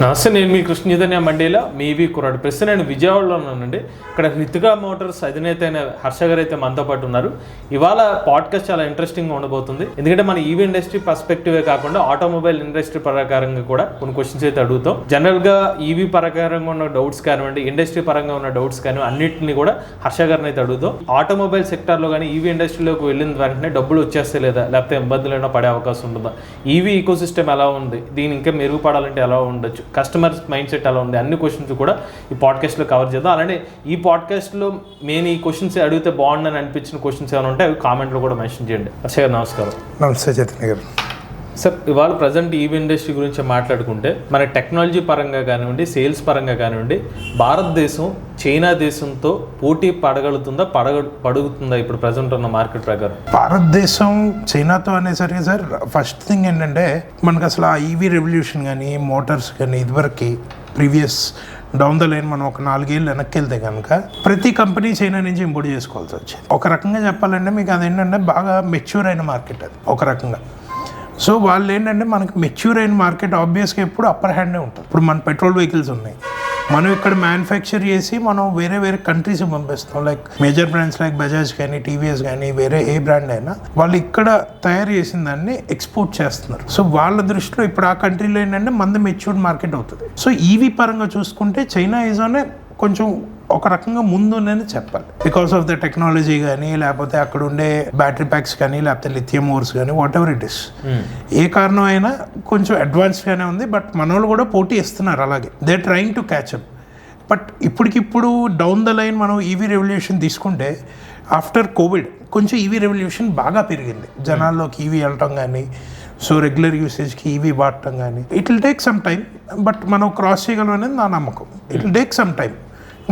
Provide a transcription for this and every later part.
నమస్తే, నేను మీ కృష్ణ చైతన్య మండీలో మీవి కుర్రాడు. ప్రస్తుతం నేను విజయవాడలో ఉన్నానండి. ఇక్కడ హితుగా మోటార్స్ అధినేత అయిన హర్ష గారు అయితే మనతో పాటు ఉన్నారు. ఇవాళ పాడ్కాస్ట్ చాలా ఇంట్రెస్టింగ్గా ఉండబోతుంది. ఎందుకంటే మన ఈవీ ఇండస్ట్రీ పర్స్పెక్టివే కాకుండా ఆటోమొబైల్ ఇండస్ట్రీ ప్రకారంగా కూడా కొన్ని క్వశ్చన్స్ అయితే అడుగుతాం. జనరల్గా ఈవీ పరంగా ఉన్న డౌట్స్ కానివ్వండి, ఇండస్ట్రీ పరంగా ఉన్న డౌట్స్ కానివ్వండి, అన్నింటినీ కూడా హర్ష గారిని అయితే అడుగుతాం. ఆటోమొబైల్ సెక్టార్లో కానీ ఈవీ ఇండస్ట్రీలోకి వెళ్ళిన వెంటనే డబ్బులు వచ్చేస్తే లేదా, లేకపోతే ఇబ్బందులు ఏమైనా పడే అవకాశం ఉంటుందా, ఈవీ ఈకో సిస్టమ్ ఎలా ఉంది, దీని ఇంకా మెరుగుపడాలంటే ఎలా ఉండొచ్చు, కస్టమర్స్ మైండ్ సెట్ ఎలా ఉంది, అన్ని క్వశ్చన్స్ కూడా ఈ పాడ్కాస్ట్లో కవర్ చేద్దాం. అలానే ఈ పాడ్కాస్ట్లో నేను ఈ క్వశ్చన్స్ అడిగితే బాగుందని అనిపించిన క్వశ్చన్స్ ఏమైనా ఉంటే అవి కామెంట్లో కూడా మెన్షన్ చేయండి. హర్ష గారు నమస్కారం. నమస్తే చైతన్య గారు. సార్, ఇవాళ ప్రజెంట్ ఈవీ ఇండస్ట్రీ గురించి మాట్లాడుకుంటే మన టెక్నాలజీ పరంగా కానివ్వండి, సేల్స్ పరంగా కానివ్వండి, భారతదేశం చైనా దేశంతో పోటీ పడుగుతుందా ఇప్పుడు ప్రజెంట్ ఉన్న మార్కెట్ ప్రకారం? భారతదేశం చైనాతో అనేసరికి సార్ ఫస్ట్ థింగ్ ఏంటంటే మనకు అసలు ఆ ఈవీ రెవల్యూషన్ కానీ మోటార్స్ కానీ ఇదివరకు ప్రీవియస్ డౌన్ ద లైన్ మనం ఒక 4 ఏళ్ళు వెనక్కి వెళ్తే కనుక ప్రతి కంపెనీ చైనా నుంచి ఇంపోర్ట్ చేసుకోవాల్సి వచ్చింది. ఒక రకంగా చెప్పాలంటే మీకు అదేంటంటే బాగా మెచ్యూర్ అయిన మార్కెట్ అది ఒక రకంగా. సో వాళ్ళు ఏంటంటే మనకి మెచ్యూర్ అయిన మార్కెట్ ఆబ్వియస్గా ఎప్పుడు అప్పర్ హ్యాండే ఉంటుంది. ఇప్పుడు మన పెట్రోల్ వెహికల్స్ ఉన్నాయి, మనం ఇక్కడ మ్యానుఫ్యాక్చర్ చేసి మనం వేరే వేరే కంట్రీస్ పంపిస్తాం. Like major brands like Bajaj కానీ టీవీఎస్ కానీ వేరే ఏ బ్రాండ్ అయినా వాళ్ళు ఇక్కడ తయారు చేసిన దాన్ని ఎక్స్పోర్ట్ చేస్తున్నారు. సో వాళ్ళ దృష్టిలో ఇప్పుడు ఆ కంట్రీలో ఏంటంటే మంది మెచ్యూర్డ్ మార్కెట్ అవుతుంది. సో ఈవీ పరంగా చూసుకుంటే చైనా ఈజ్ ఆన్ కొంచెం ఒక రకంగా ముందుందని చెప్పాలి. బికాస్ ఆఫ్ ద టెక్నాలజీ కానీ, లేకపోతే అక్కడ ఉండే బ్యాటరీ ప్యాక్స్ కానీ, లేకపోతే లిథియం ఓర్స్ కానీ, వాట్ ఎవర్ ఇట్ ఇస్, ఏ కారణం అయినా కొంచెం అడ్వాన్స్డ్గానే ఉంది. బట్ మన వాళ్ళు కూడా పోటీ ఇస్తున్నారు, అలాగే they trying to catch up. But ఇప్పటికిప్పుడు డౌన్ ద లైన్ మనం ఈవీ రెవల్యూషన్ తీసుకుంటే ఆఫ్టర్ కోవిడ్ కొంచెం ఈవీ రెవల్యూషన్ బాగా పెరిగింది. జనాల్లోకి ఈవీ వెళ్ళటం కానీ, సో రెగ్యులర్ యూసేజ్కి ఈవీ వాడటం కానీ it will take some time. But మనం క్రాస్ చేయగలం అనేది నా నమ్మకం. It will take some time,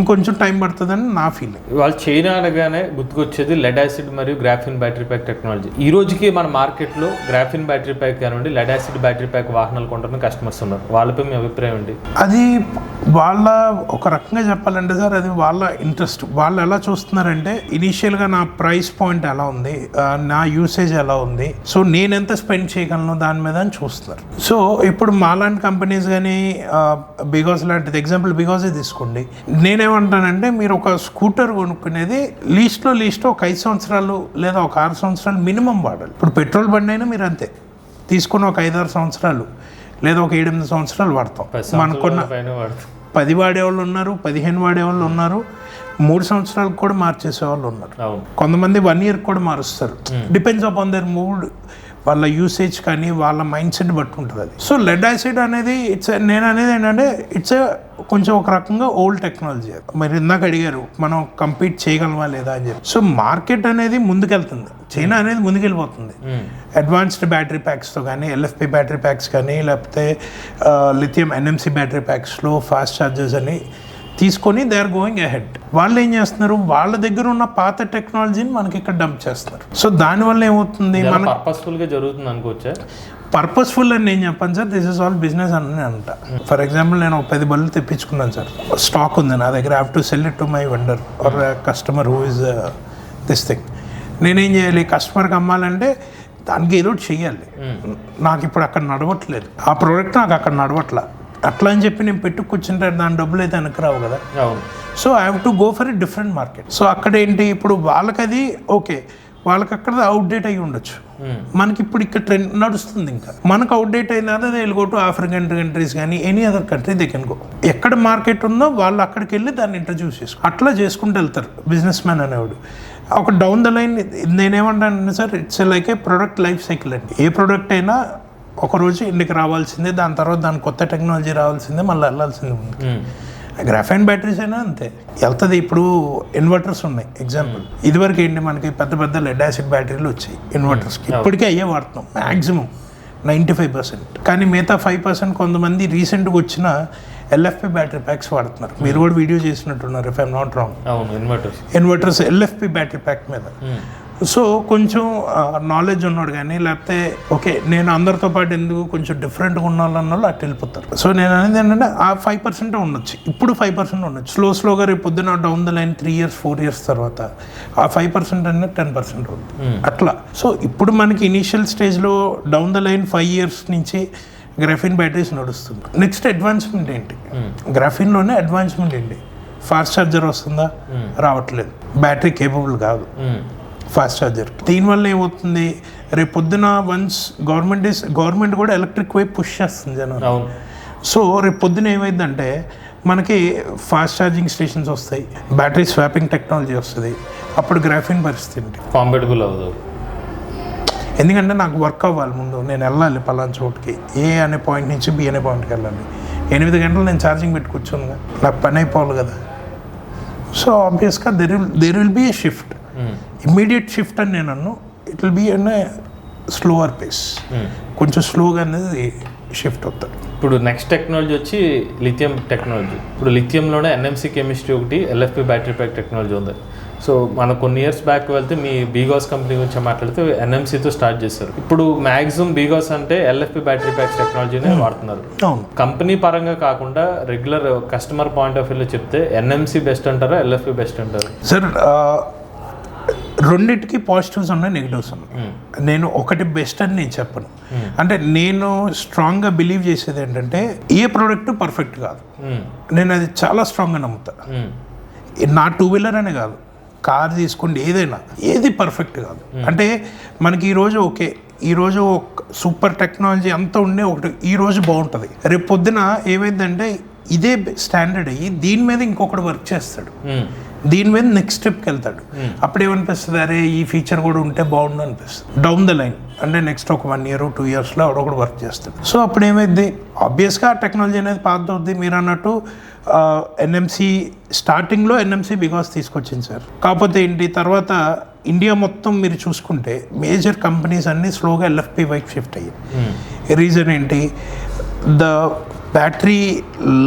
ఇంకొంచెం టైం పడుతుందని నా ఫీలింగ్. వాళ్ళు చైనా అనగానే గుర్తుకొచ్చేది లెడ్ యాసిడ్ మరియు గ్రాఫిన్ బ్యాటరీ ప్యాక్ టెక్నాలజీ. ఈ రోజుకి మన మార్కెట్లో గ్రాఫిన్ బ్యాటరీ ప్యాక్ కానివ్వండి, లెడ్ యాసిడ్ బ్యాటరీ ప్యాక్ వాహనాలు కొంటున్న కస్టమర్స్ ఉన్నారు. వాళ్ళపై మీ అభిప్రాయం ఏంటి? అది వాళ్ళ ఒక రకంగా చెప్పాలంటే సార్, అది వాళ్ళ ఇంట్రెస్ట్. వాళ్ళు ఎలా చూస్తున్నారంటే ఇనీషియల్గా నా ప్రైస్ పాయింట్ ఎలా ఉంది, నా యూసేజ్ ఎలా ఉంది, సో నేను ఎంత స్పెండ్ చేయగలను దాని మీద అని చూస్తున్నారు. సో ఇప్పుడు మాలాంటి కంపెనీస్ కానీ బికాస్ లాంటిది ఎగ్జాంపుల్ బికాసే తీసుకోండి. నేనేమంటానంటే మీరు ఒక స్కూటర్ కొనుక్కునేది లీస్ట్ ఒక 5 సంవత్సరాలు లేదా ఒక 6 సంవత్సరాలు మినిమం వాడాలి. ఇప్పుడు పెట్రోల్ బండి అయినా మీరు అంతే తీసుకుని ఒక 5-6 సంవత్సరాలు లేదా ఒక 7-8 సంవత్సరాలు వాడతాం. మనకున్న 10 వాడేవాళ్ళు ఉన్నారు, 15 వాడేవాళ్ళు ఉన్నారు, 3 సంవత్సరాలకు కూడా మార్చేసే వాళ్ళు ఉన్నారు. కొంతమంది 1 year కూడా మారుస్తారు. డిపెండ్స్ అపాన్ దర్ మూడ్, వాళ్ళ యూసేజ్ కానీ వాళ్ళ మైండ్ సెట్ బట్టి ఉంటుంది అది. సో లెడ్ యాసిడ్ అనేది నేను అనేది ఏంటంటే ఇట్స్ కొంచెం ఒక రకంగా ఓల్డ్ టెక్నాలజీ. మరి ఇందాక అడిగారు మనం కంపీట్ చేయగలమా లేదా అని చెప్పి. సో మార్కెట్ అనేది ముందుకెళ్తుంది, చైనా అనేది ముందుకెళ్ళిపోతుంది. అడ్వాన్స్డ్ బ్యాటరీ ప్యాక్స్తో కానీ, ఎల్ఎఫ్పి బ్యాటరీ ప్యాక్స్ కానీ, లేకపోతే లిథియం ఎన్ఎంసి బ్యాటరీ ప్యాక్స్లో ఫాస్ట్ ఛార్జర్స్ అని తీసుకొని దే ఆర్ గోయింగ్ అహెడ్. వాళ్ళు ఏం చేస్తున్నారు, వాళ్ళ దగ్గర ఉన్న పాత టెక్నాలజీని మనకి ఇక్కడ డంప్ చేస్తున్నారు. సో దానివల్ల ఏమవుతుంది, మన పర్పస్ఫుల్గా జరుగుతుంది అనుకోవచ్చా? పర్పస్ఫుల్ అని నేను చెప్పాను sir, this is all business అని అంట. ఫర్ ఎగ్జాంపుల్ నేను ఒక 10 బళ్ళు తెప్పించుకున్నాను సార్, స్టాక్ ఉంది నా దగ్గర, have to sell it to my vendor or customer who is this thing. నేనేం చేయాలి, కస్టమర్కి అమ్మాలంటే దానికి ఏదో చెయ్యాలి. నాకు ఇప్పుడు అక్కడ నడవట్లేదు, ఆ ప్రోడక్ట్ నాకు అక్కడ నడవట్లా, అట్లా అని చెప్పి నేను పెట్టుకొచ్చింటే దాని డబ్బులు అయితే వెనక్కి రావు కదా. So I have to go for a different market. So అక్కడ ఏంటి, ఇప్పుడు వాళ్ళకి అది ఓకే, వాళ్ళకి అక్కడ అవుట్డేట్ అయ్యి ఉండొచ్చు, మనకి ఇప్పుడు ఇక్కడ ట్రెండ్ నడుస్తుంది. ఇంకా మనకు అవుట్డేట్ అయినా they will go to African countries కానీ any other country they can go. ఎక్కడ మార్కెట్ ఉందో వాళ్ళు అక్కడికి వెళ్ళి దాన్ని ఇంట్రడ్యూస్ చేసుకో, అట్లా చేసుకుంటూ వెళ్తారు బిజినెస్ మ్యాన్ అనేవాడు. ఒక డౌన్ ద లైన్ నేనేమంటాను sir, it's like a product life cycle అండి. ఏ ప్రొడక్ట్ అయినా ఒకరోజు ఇంటికి రావాల్సిందే, దాని తర్వాత దాని కొత్త టెక్నాలజీ రావాల్సిందే, మళ్ళీ వెళ్ళాల్సిందే ఉంది. గ్రాఫైన్ బ్యాటరీస్ అయినా అంతే వెళ్తుంది. ఇప్పుడు ఇన్వర్టర్స్ ఉన్నాయి ఎగ్జాంపుల్, ఇదివరకు ఏంటి మనకి పెద్ద లెడ్ యాసిడ్ బ్యాటరీలు వచ్చాయి ఇన్వర్టర్స్కి, ఇప్పటికే అయ్యే వాడుతున్నాం మ్యాక్సిమం 95%. కానీ మిగతా 5% కొంతమంది రీసెంట్గా వచ్చిన ఎల్ఎఫ్పి బ్యాటరీ ప్యాక్స్ వాడుతున్నారు. మీరు కూడా వీడియో చేసినట్టున్నారు if I'm not wrong, inverters LFP battery pack మీద. సో కొంచెం నాలెడ్జ్ ఉన్నాడు కానీ, లేకపోతే ఓకే నేను అందరితో పాటు ఎందుకు కొంచెం డిఫరెంట్గా ఉన్న వాళ్ళు అటు వెళ్ళిపోతారు. సో నేను అనేది ఏంటంటే ఆ 5% ఉండొచ్చు, ఇప్పుడు 5% ఉండొచ్చు, స్లోగా రేపు పొద్దున down the line 3 years 4 years తర్వాత ఆ 5% అనేది 10% ఉంది అట్లా. సో ఇప్పుడు మనకి ఇనీషియల్ స్టేజ్లో డౌన్ ద లైన్ 5 years నుంచి గ్రాఫిన్ బ్యాటరీస్ నడుస్తుంది. నెక్స్ట్ అడ్వాన్స్మెంట్ ఏంటి, గ్రాఫిన్లోనే అడ్వాన్స్మెంట్ ఏంటి, ఫాస్ట్ ఛార్జర్ వస్తుందా, రావట్లేదు. బ్యాటరీ కేపబుల్ కాదు ఫాస్ట్ ఛార్జర్. దీనివల్ల ఏమవుతుంది, రేపు పొద్దున వన్స్ గవర్నమెంట్ కూడా ఎలక్ట్రిక్ వైపు పుష్ చేస్తుంది జనాలు. సో రేపు పొద్దున ఏమైందంటే మనకి ఫాస్ట్ ఛార్జింగ్ స్టేషన్స్ వస్తాయి, బ్యాటరీ స్వాపింగ్ టెక్నాలజీ వస్తుంది. అప్పుడు గ్రాఫిన్ పరిస్థితి కాంపాటబుల్ అవ్వదు. ఎందుకంటే నాకు వర్క్ అవ్వాలి, ముందు నేను వెళ్ళాలి పలానా చోటుకి, ఏ అనే పాయింట్ నుంచి బి అనే పాయింట్కి వెళ్ళాలి. 8 గంటలు నేను ఛార్జింగ్ పెట్టి కూర్చోను, నాకు పని అయిపోవాలి కదా. సో ఆబ్వియస్గా there will be a shift, immediate shift అని నేను అన్ను. It will be an slower pace, కొంచెం స్లోగా అనేది షిఫ్ట్ అవుతాడు. ఇప్పుడు నెక్స్ట్ టెక్నాలజీ వచ్చి లిథియం టెక్నాలజీ. ఇప్పుడు లిథియంలోనే ఎన్ఎంసీ కెమిస్ట్రీ ఒకటి, ఎల్ఎఫ్పి బ్యాటరీ ప్యాక్ టెక్నాలజీ ఉంది. సో మనం కొన్ని ఇయర్స్ బ్యాక్ వెళ్తే మీ బీగాస్ కంపెనీ గురించి మాట్లాడితే ఎన్ఎంసీతో స్టార్ట్ చేస్తారు. ఇప్పుడు మ్యాక్సిమం బీగాస్ అంటే ఎల్ఎఫ్పి బ్యాటరీ ప్యాక్ టెక్నాలజీనే వాడుతున్నారు. కంపెనీ పరంగా కాకుండా రెగ్యులర్ కస్టమర్ పాయింట్ ఆఫ్ వ్యూలో చెప్తే ఎన్ఎంసీ బెస్ట్ అంటారా, ఎల్ఎఫ్పి బెస్ట్ అంటారా? సార్ రెండింటికి పాజిటివ్స్ ఉన్నాయి, నెగిటివ్స్ ఉన్నాయి. నేను ఒకటి బెస్ట్ అని నేను చెప్పను. అంటే నేను స్ట్రాంగ్గా బిలీవ్ చేసేది ఏంటంటే ఏ ప్రోడక్ట్ పర్ఫెక్ట్ కాదు, నేను అది చాలా స్ట్రాంగ్గా నమ్ముతా. నా 2-వీలర్ అనే కాదు, కార్ తీసుకోండి, ఏదైనా ఏది పర్ఫెక్ట్ కాదు. అంటే మనకి ఈరోజు ఓకే, ఈరోజు సూపర్ టెక్నాలజీ అంతా ఉండే ఒకటి ఈరోజు బాగుంటుంది, రేపు పొద్దున ఏమైందంటే ఇదే స్టాండర్డ్ అయ్యి దీని మీద ఇంకొకటి వర్క్ చేస్తాడు, దీని మీద నెక్స్ట్ స్టెప్కి వెళ్తాడు. అప్పుడు ఏమనిపిస్తుంది, అరే ఈ ఫీచర్ కూడా ఉంటే బాగుండు అనిపిస్తుంది. డౌన్ ద లైన్ అంటే నెక్స్ట్ ఒక 1 year 2 yearsలో ఎవడొకటి వర్క్ చేస్తాడు. సో అప్పుడు ఏమైంది, ఆబ్వియస్గా టెక్నాలజీ అనేది పాత అవుద్ది. మీరు అన్నట్టు ఎన్ఎంసీ స్టార్టింగ్లో ఎన్ఎంసీ బికాస్ తీసుకొచ్చింది సార్. కాకపోతే ఏంటి, తర్వాత ఇండియా మొత్తం మీరు చూసుకుంటే మేజర్ కంపెనీస్ అన్నీ స్లోగా ఎల్ఎఫ్పి వైపు షిఫ్ట్ అయ్యాయి. రీజన్ ఏంటి, ద బ్యాటరీ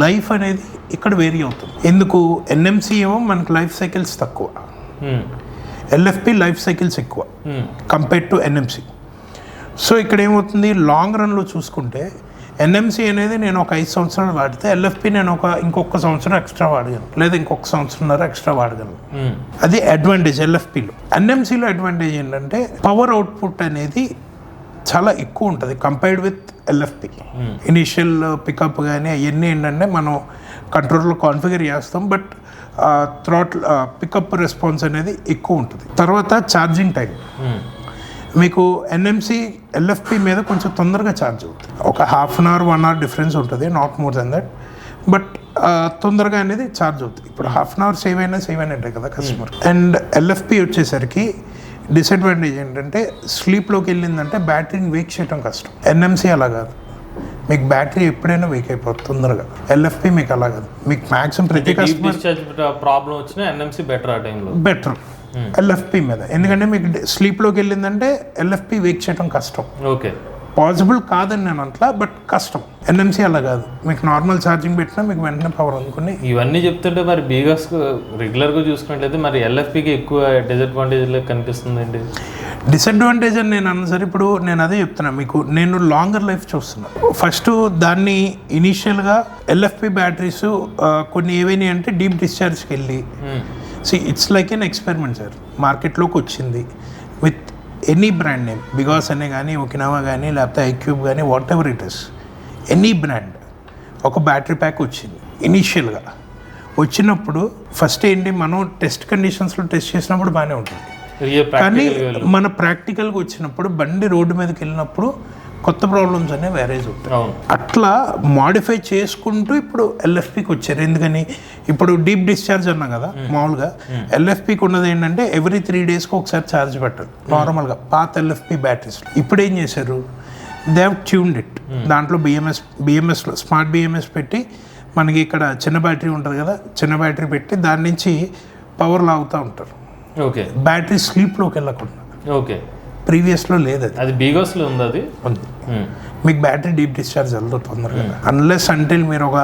లైఫ్ అనేది ఇక్కడ వేరీ అవుతుంది. ఎందుకు, ఎన్ఎంసీ ఏమో మనకు లైఫ్ సైకిల్స్ తక్కువ, ఎల్ఎఫ్పి లైఫ్ సైకిల్స్ ఎక్కువ కంపేర్ టు ఎన్ఎంసీ. సో ఇక్కడ ఏమవుతుంది, లాంగ్ రన్లో చూసుకుంటే ఎన్ఎంసీ అనేది నేను ఒక 5 సంవత్సరాలు వాడితే ఎల్ఎఫ్పి నేను ఇంకొక సంవత్సరం ఎక్స్ట్రా వాడగలను, లేదా ఇంకొక సంవత్సరంన్నర ఎక్స్ట్రా వాడగలను. అది అడ్వాంటేజ్ ఎల్ఎఫ్పిలో. ఎన్ఎంసీలో అడ్వాంటేజ్ ఏంటంటే పవర్ అవుట్పుట్ అనేది చాలా ఎక్కువ ఉంటుంది compared with LFP. Initial pickup కానీ అవన్నీ ఏంటంటే మనం కంట్రోల్లో కాన్ఫిగర్ చేస్తాం, బట్ థ్రాట్ల్ పికప్ రెస్పాన్స్ అనేది ఎక్కువ ఉంటుంది. తర్వాత ఛార్జింగ్ టైం మీకు ఎన్ఎంసీ ఎల్ఎఫ్పి మీద కొంచెం తొందరగా ఛార్జ్ అవుతుంది, ఒక 1/2 hour 1 hour డిఫరెన్స్ ఉంటుంది, not more than that. But తొందరగా అనేది ఛార్జ్ అవుతుంది. ఇప్పుడు 1/2 hour సేవ్ అయినట్టే కదా కస్టమర్. అండ్ ఎల్ఎఫ్పి వచ్చేసరికి డిసడ్వాంటేజ్ ఏంటంటే స్లీప్లోకి వెళ్ళిందంటే బ్యాటరీని వేక్ చేయడం కష్టం. ఎన్ఎంసీ అలా కాదు, మీకు బ్యాటరీ ఎప్పుడైనా వేక్ అయిపోతుంది తొందరగా. ఎల్ఎఫ్పి మీకు అలా కాదు, మీకు మ్యాక్సిమం ప్రతి కస్టమర్ ప్రాబ్లం వచ్చినా ఎన్ఎంసీ బెటర్, ఆ టైంలో బెటర్ ఎల్ఎఫ్పి మీద. ఎందుకంటే మీకు స్లీప్లోకి వెళ్ళిందంటే ఎల్ఎఫ్పి వేక్ చేయడం కష్టం. ఓకే, పాసిబుల్ కాదని నేను అట్లా, బట్ కష్టం. ఎన్ఎంసీ అలా కాదు, మీకు నార్మల్ ఛార్జింగ్ పెట్టినా మీకు వెంటనే పవర్ అనుకుని. ఇవన్నీ చెప్తుంటే మరి బీగాస్ రెగ్యులర్గా చూసుకున్నట్లయితే మరి ఎల్ఎఫ్పికి ఎక్కువ డిసడ్వాంటేజ్ కనిపిస్తుంది అండి. డిసడ్వాంటేజ్ అని నేను అన్నా సరే, ఇప్పుడు నేను అదే చెప్తున్నా మీకు, నేను లాంగర్ లైఫ్ చూస్తున్నా. ఫస్ట్ దాన్ని ఇనీషియల్గా ఎల్ఎఫ్పి బ్యాటరీస్ కొన్ని ఏవైనా అంటే డీప్ డిశ్చార్జ్కి వెళ్ళి it's like an experiment sir. మార్కెట్లోకి వచ్చింది with any brand name, Vegas అనే కానీ, ఒకినావా కానీ, లేకపోతే ఐక్యూబ్ కానీ, what ever it is, any brand ఒక బ్యాటరీ ప్యాక్ వచ్చింది. ఇనీషియల్గా వచ్చినప్పుడు ఫస్ట్ ఏంటి, మనం టెస్ట్ కండిషన్స్లో టెస్ట్ చేసినప్పుడు బాగానే ఉంటుంది, కానీ మన ప్రాక్టికల్గా వచ్చినప్పుడు బండి రోడ్డు మీదకి వెళ్ళినప్పుడు కొత్త ప్రాబ్లమ్స్ అనేవి వేరేజ్ అవుతాయి. అట్లా మాడిఫై చేసుకుంటూ ఇప్పుడు ఎల్ఎఫ్పికి వచ్చారు. ఎందుకని, ఇప్పుడు డీప్ డిశ్చార్జ్ అన్నా కదా, మామూలుగా ఎల్ఎఫ్పికి ఉన్నది ఏంటంటే ఎవ్రీ 3 daysకి ఒకసారి ఛార్జ్ పెట్టారు నార్మల్గా పాత ఎల్ఎఫ్పి బ్యాటరీస్. ఇప్పుడు ఏం చేశారు, దే హ్యావ్ ట్యూన్డ్ ఇట్. దాంట్లో బిఎంఎస్లో స్మార్ట్ బిఎంఎస్ పెట్టి, మనకి ఇక్కడ చిన్న బ్యాటరీ ఉంటుంది కదా, చిన్న బ్యాటరీ పెట్టి దాని నుంచి పవర్ లాగుతూ ఉంటారు. ఓకే, బ్యాటరీ స్లీప్లోకి వెళ్ళకుండా. ఓకే, ప్రీవియస్లో లేదు, అది బీగాస్లో ఉంది. అది ఉంది, మీకు బ్యాటరీ డీప్ డిశ్చార్జ్ వెళ్తుంది తొందరగా, అన్లెస్ అంటిల్ మీరు ఒక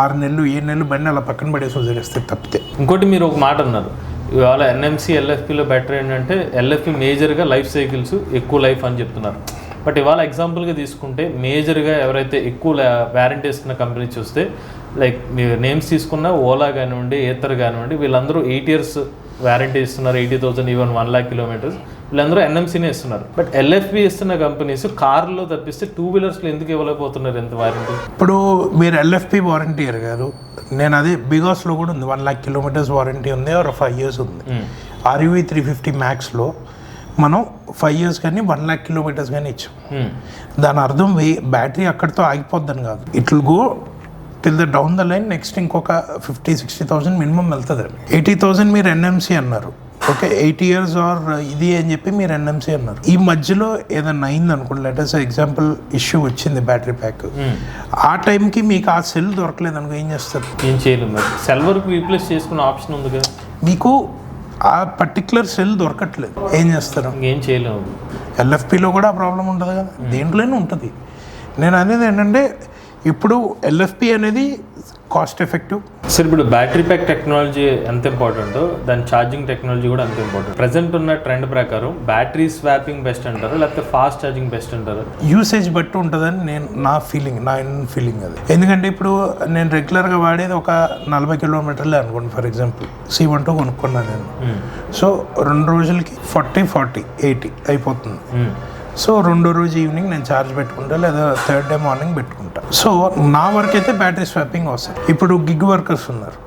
6 నెలలు 7 నెలలు బండి అలా పక్కన పడేసి వదిలేస్తే తప్పితే. ఇంకోటి మీరు ఒక మాట అన్నారు, ఇవాళ ఎన్ఎంసీ ఎల్ఎఫ్పిలో బెటర్ ఏంటంటే ఎల్ఎఫ్పి మేజర్గా లైఫ్ సైకిల్స్ ఎక్కువ లైఫ్ అని చెప్తున్నారు. బట్ ఇవాళ ఎగ్జాంపుల్గా తీసుకుంటే మేజర్గా ఎవరైతే ఎక్కువ వ్యారంటీ ఇస్తున్న కంపెనీ చూస్తే, లైక్ మీరు నేమ్స్ తీసుకున్న ఓలా కానివ్వండి, ఏతర్ కానివ్వండి, వీళ్ళందరూ 8 years వ్యారంటీ ఇస్తున్నారు, 80,000 ఈవెన్ 1 lakh kilometers. వీళ్ళందరూ ఎన్ఎంసీనే ఇస్తున్నారు. బట్ ఎల్ఎఫ్బి ఇస్తున్న కంపెనీస్ కార్లో తప్పిస్తే 2 వీలర్స్లో ఎందుకు ఇవ్వలేకపోతున్నారు ఎంత వారంటీ? ఇప్పుడు మీరు ఎల్ఎఫ్పి వారంటీ అడిగారు, నేను అదే బిగాస్లో కూడా ఉంది 1 lakh kilometers వారంటీ ఉంది, ఆర్ 5 years ఉంది. ఆర్యువి 350 మ్యాక్స్లో మనం 5 years కానీ 1 lakh kilometers కానీ ఇచ్చాం. దాని అర్థం బ్యాటరీ అక్కడితో ఆగిపోద్దని కాదు, it will go till the down the line, next ఇంకొక 50,000-60,000 మినిమం వెళ్తుంది. 80,000 మీరు ఎన్ఎంసీ అన్నారు, ఓకే 8 years ఆర్ ఇది అని చెప్పి మీరు ఎన్ఎంసీ అన్నారు. ఈ మధ్యలో ఏదన్నా అయింది అనుకోండి, లెటర్స్ ఎగ్జాంపుల్ ఇష్యూ వచ్చింది బ్యాటరీ ప్యాక్, ఆ టైంకి మీకు ఆ సెల్ దొరకలేదు అనుకో, ఏం చేస్తారు? ఏం చేయలేదు. సెల్ వరకు రీప్లేస్ చేసుకునే ఆప్షన్ ఉంది కదా, మీకు ఆ పర్టికులర్ సెల్ దొరకట్లేదు, ఏం చేస్తారు? ఏం చేయలేము. ఎల్ఎఫ్పిలో కూడా ఆ ప్రాబ్లం ఉంటుంది కదా, దేంట్లోనే ఉంటుంది. నేను అనేది ఏంటంటే ఇప్పుడు ఎల్ఎఫ్పి అనేది కాస్ట్ ఎఫెక్టివ్. సార్ ఇప్పుడు బ్యాటరీ ప్యాక్ టెక్నాలజీ ఎంత ఇంపార్టెంటో దాని ఛార్జింగ్ టెక్నాలజీ కూడా అంత ఇంపార్టెంట్. ప్రజెంట్ ఉన్న ట్రెండ్ ప్రకారం బ్యాటరీ స్వాపింగ్ బెస్ట్ అంటారు లేకపోతే ఫాస్ట్ ఛార్జింగ్ బెస్ట్ అంటారు? యూసేజ్ బట్టి ఉంటుందని నా ఫీలింగ్ అది. ఎందుకంటే ఇప్పుడు నేను రెగ్యులర్గా వాడేది ఒక 40 kilometers అనుకోండి, ఫర్ ఎగ్జాంపుల్ C12 కొనుక్కున్నాను నేను. సో 2 రోజులకి 40, 80 అయిపోతుంది. సో 2వ రోజు ఈవినింగ్ నేను ఛార్జ్ పెట్టుకుంటా, లేదా 3rd day మార్నింగ్ పెట్టుకుంటా. సో నా వరకు అయితే బ్యాటరీ స్వాపింగ్ అవసరం. ఇప్పుడు గిగ్ వర్కర్స్ ఉన్నారు,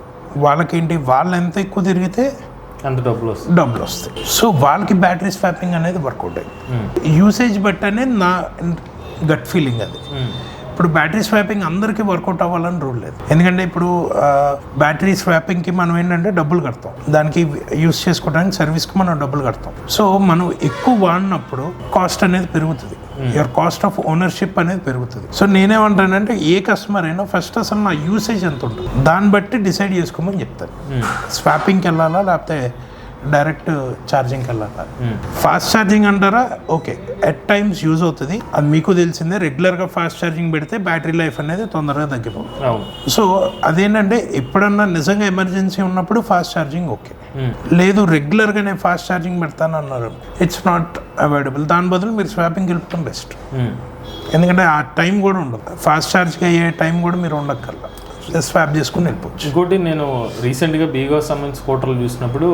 వాళ్ళకేంటి, వాళ్ళు ఎంత ఎక్కువ తిరిగితే అంత డబ్బులు వస్తాయి. సో వాళ్ళకి బ్యాటరీ స్వాపింగ్ అనేది వర్కౌట్ అయ్యింది. యూసేజ్ బట్టి అనేది నా గట్ ఫీలింగ్ అది. ఇప్పుడు బ్యాటరీ స్వాపింగ్ అందరికీ వర్కౌట్ అవ్వాలని రూల్ లేదు, ఎందుకంటే ఇప్పుడు బ్యాటరీ స్వాపింగ్కి మనం ఏంటంటే డబ్బులు కడతాం, దానికి యూస్ చేసుకోవడానికి సర్వీస్కి మనం డబ్బులు కడతాం. సో మనం ఎక్కువ వాడినప్పుడు కాస్ట్ అనేది పెరుగుతుంది, యువర్ కాస్ట్ ఆఫ్ ఓనర్షిప్ అనేది పెరుగుతుంది. సో నేనేమంటానంటే ఏ కస్టమర్ అయినా ఫస్ట్ అసలు నా యూసేజ్ ఎంత ఉంటుంది దాన్ని బట్టి డిసైడ్ చేసుకోమని చెప్తాను. స్వాపింగ్కి వెళ్ళాలా లేకపోతే డైరెక్ట్ ఛార్జింగ్కి వెళ్ళాలి. ఫాస్ట్ ఛార్జింగ్ అంటారా, ఓకే ఎట్ టైమ్స్ యూజ్ అవుతుంది, అది మీకు తెలిసిందే. రెగ్యులర్గా ఫాస్ట్ ఛార్జింగ్ పెడితే బ్యాటరీ లైఫ్ అనేది తొందరగా తగ్గిపోతుంది. సో అదేంటంటే ఎప్పుడన్నా నిజంగా ఎమర్జెన్సీ ఉన్నప్పుడు ఫాస్ట్ ఛార్జింగ్ ఓకే, లేదు రెగ్యులర్గా నేను ఫాస్ట్ ఛార్జింగ్ పెడతాను అన్నారు, ఇట్స్ నాట్ అవైలబుల్, దాని బదులు మీరు స్వాపింగ్ వెళ్ళటం బెస్ట్. ఎందుకంటే ఆ టైం కూడా ఉండదు, ఫాస్ట్ ఛార్జ్కి అయ్యే టైం కూడా మీరు ఉండక్కర్లా, స్వాప్ చేసుకుని వెళ్ళిపోవచ్చు. ఇంకోటి నేను రీసెంట్గా బీగాస్ సంబంధించి స్కూటర్లు చూసినప్పుడు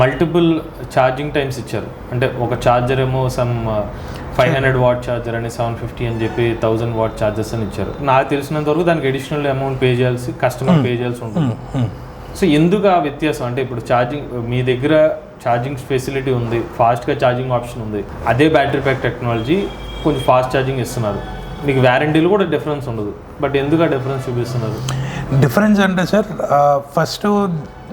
మల్టిపుల్ ఛార్జింగ్ టైమ్స్ ఇచ్చారు. అంటే ఒక ఛార్జర్ ఏమో సమ్ 500 watt ఛార్జర్ అని 750 అని చెప్పి 1000 watt ఛార్జర్స్ అని ఇచ్చారు. నాకు తెలిసినంత వరకు దానికి అడిషనల్ అమౌంట్ పే చేయాల్సి కస్టమర్ పే చేయాల్సి ఉంటుంది. సో ఎందుకు ఆ వ్యత్యాసం? అంటే ఇప్పుడు ఛార్జింగ్ మీ దగ్గర ఛార్జింగ్ ఫెసిలిటీ ఉంది, ఫాస్ట్గా ఛార్జింగ్ ఆప్షన్ ఉంది, అదే బ్యాటరీ ప్యాక్ టెక్నాలజీ కొంచెం ఫాస్ట్ ఛార్జింగ్ ఇస్తున్నారు, మీకు వ్యారంటీలు కూడా డిఫరెన్స్ ఉండదు, బట్ ఎందుకు ఆ డిఫరెన్స్ చూపిస్తున్నారు? డిఫరెన్స్ అంటే సార్ ఫస్ట్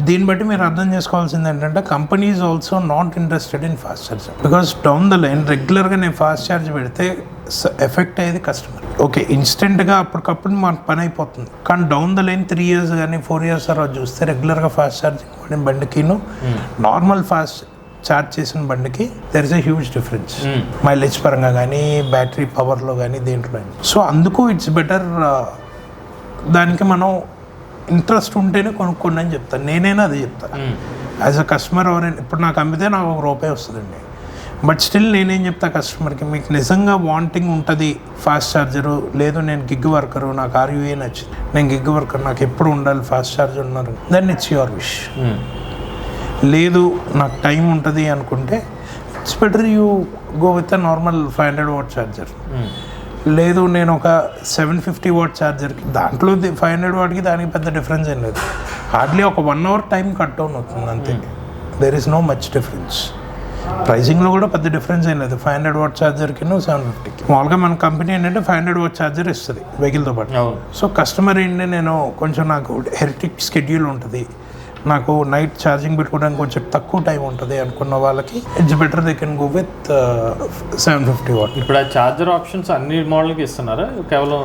దీన్ని బట్టి మీరు అర్థం చేసుకోవాల్సింది ఏంటంటే company is also not interested in fast charging, because down the line రెగ్యులర్గా నేను ఫాస్ట్ ఛార్జ్ పెడితే ఎఫెక్ట్ అయ్యేది కస్టమర్. ఓకే ఇన్స్టెంట్గా అప్పటికప్పుడు మనకు పని అయిపోతుంది, కానీ డౌన్ ద లైన్ 3 years కానీ 4 years తర్వాత చూస్తే రెగ్యులర్గా ఫాస్ట్ ఛార్జింగ్ వాడిన బండికిను నార్మల్ ఫాస్ట్ ఛార్జ్ చేసిన బండికి there is a huge difference, mileage పరంగా కానీ బ్యాటరీ పవర్లో కానీ దేంట్లో. సో అందుకు ఇట్స్ బెటర్, దానికి మనం ఇంట్రెస్ట్ ఉంటేనే కొనుక్కోండి అని చెప్తాను, నేనైనా అది చెప్తాను యాజ్ అ కస్టమర్. ఎవరైనా ఇప్పుడు నాకు అమ్మితే నాకు ₹1 వస్తుందండి, బట్ స్టిల్ నేనేం చెప్తా కస్టమర్కి, మీకు నిజంగా వాంటింగ్ ఉంటుంది ఫాస్ట్ ఛార్జరు, లేదు నేను గిగ్ వర్కరు, నాకు ఆర్యుఏ నచ్చింది, నేను గిగ్ వర్కర్, నాకు ఎప్పుడు ఉండాలి ఫాస్ట్ ఛార్జర్ ఉన్నారు, దెన్ ఇట్స్ యువర్ విష్. లేదు నాకు టైం ఉంటుంది అనుకుంటే it's better you go with a normal 500 watt charger. లేదు నేను ఒక 750 watt ఛార్జర్కి, దాంట్లో 500 wattకి దానికి పెద్ద డిఫరెన్స్ ఏం లేదు, హార్డ్లీ ఒక 1 hour టైం కట్ డౌన్ అవుతుంది అంతే, there is no much difference. ప్రైసింగ్లో కూడా పెద్ద డిఫరెన్స్ ఏం లేదు 500 watt ఛార్జర్కి 750కి. మామూలుగా మన కంపెనీ ఏంటంటే 500 watt ఛార్జర్ ఇస్తుంది వెహికల్తో పాటు. సో కస్టమర్ ఏంటి, నేను కొంచెం నాకు హెరిటిక్ స్కెడ్యూల్ ఉంటుంది, నాకు నైట్ ఛార్జింగ్ పెట్టుకోవడానికి కొంచెం తక్కువ టైం ఉంటుంది అనుకున్న వాళ్ళకి it's better they can go with 750 watt. ఇప్పుడు ఆ ఛార్జర్ ఆప్షన్స్ అన్ని మోడల్కి ఇస్తున్నారా, కేవలం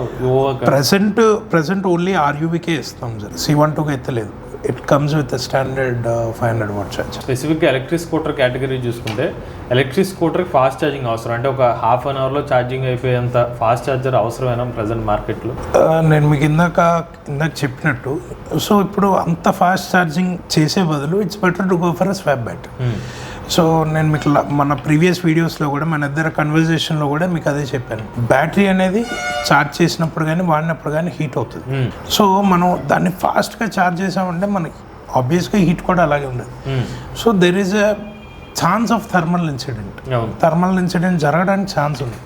ప్రెసెంట్ ఓన్లీ ఆర్యూవీకే ఇస్తాం సార్, C12కి అయితే లేదు. It comes with standard 500 watt charger. స్పెసిఫిక్గా ఎలక్ట్రిక్ స్కూటర్ కేటగిరీ చూసుకుంటే ఎలక్ట్రిక్ స్కూటర్కి ఫాస్ట్ ఛార్జింగ్ అవసరం, అంటే ఒక ½ an hourలో ఛార్జింగ్ అయిపోయేంత ఫాస్ట్ ఛార్జర్ అవసరమైన ప్రజెంట్ మార్కెట్లో? నేను మీకు ఇందాక చెప్పినట్టు, సో ఇప్పుడు అంత ఫాస్ట్ ఛార్జింగ్ చేసే బదులు it's better to go for a swap battery. So నేను మీకు మన ప్రీవియస్ వీడియోస్లో కూడా మన ఇద్దరు కన్వర్జేషన్లో కూడా మీకు అదే చెప్పాను, బ్యాటరీ అనేది ఛార్జ్ చేసినప్పుడు కానీ వాడినప్పుడు కానీ హీట్ అవుతుంది. సో మనం దాన్ని ఫాస్ట్గా ఛార్జ్ చేసామంటే మనకి ఆబ్వియస్గా హీట్ కూడా అలాగే ఉండదు. So there is chance of thermal incident జరగడానికి ఛాన్స్ ఉంది.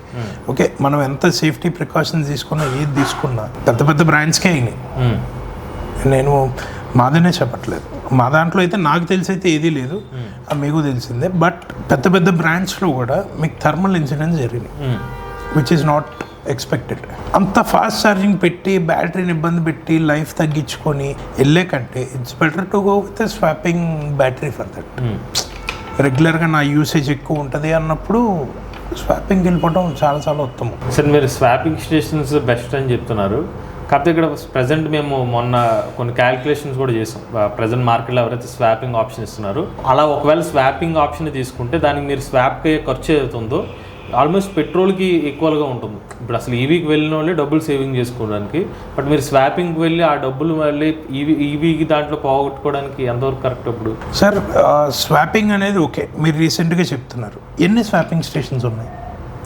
ఓకే, మనం ఎంత సేఫ్టీ ప్రికాషన్స్ తీసుకున్నా ఏది తీసుకున్నా పెద్ద పెద్ద బ్రాండ్స్కే అయినాయి. నేను మాదనే చెప్పట్లేదు, మా దాంట్లో అయితే నాకు తెలిసి అయితే ఏదీ లేదు, మీకు తెలిసిందే. బట్ పెద్ద పెద్ద బ్రాండ్స్లో కూడా మీకు థర్మల్ ఇన్సిడెంట్స్ జరిగినాయి, విచ్ ఈస్ నాట్ ఎక్స్పెక్టెడ్. అంత ఫాస్ట్ ఛార్జింగ్ పెట్టి బ్యాటరీని ఇబ్బంది పెట్టి లైఫ్ తగ్గించుకొని వెళ్ళే కంటే it's better to go with swapping battery for that. రెగ్యులర్గా నా యూసేజ్ ఎక్కువ ఉంటుంది అన్నప్పుడు స్వాపింగ్కి వెళ్ళిపోవడం చాలా చాలా ఉత్తమం. సార్ మీరు స్వాపింగ్ స్టేషన్స్ బెస్ట్ అని చెప్తున్నారు, కాకపోతే ఇక్కడ ప్రజెంట్ మేము మొన్న కొన్ని క్యాలిక్యులేషన్స్ కూడా చేసాం. ప్రజెంట్ మార్కెట్లో ఎవరైతే స్వాపింగ్ ఆప్షన్ ఇస్తున్నారు, అలా ఒకవేళ స్వాపింగ్ ఆప్షన్ తీసుకుంటే దానికి మీరు స్వాప్కి ఖర్చు అవుతుందో ఆల్మోస్ట్ పెట్రోల్కి ఈక్వల్గా ఉంటుంది. ఇప్పుడు అసలు ఈవీకి వెళ్ళిన వాళ్ళే డబ్బులు సేవింగ్ చేసుకోవడానికి, బట్ మీరు స్వాపింగ్కి వెళ్ళి ఆ డబ్బులు మళ్ళీ ఈవీకి దాంట్లో పోగొట్టుకోవడానికి ఎంతవరకు కరెక్ట్? ఇప్పుడు సార్ స్వాపింగ్ అనేది ఓకే, మీరు రీసెంట్గా చెప్తున్నారు, ఎన్ని స్వాపింగ్ స్టేషన్స్ ఉన్నాయి?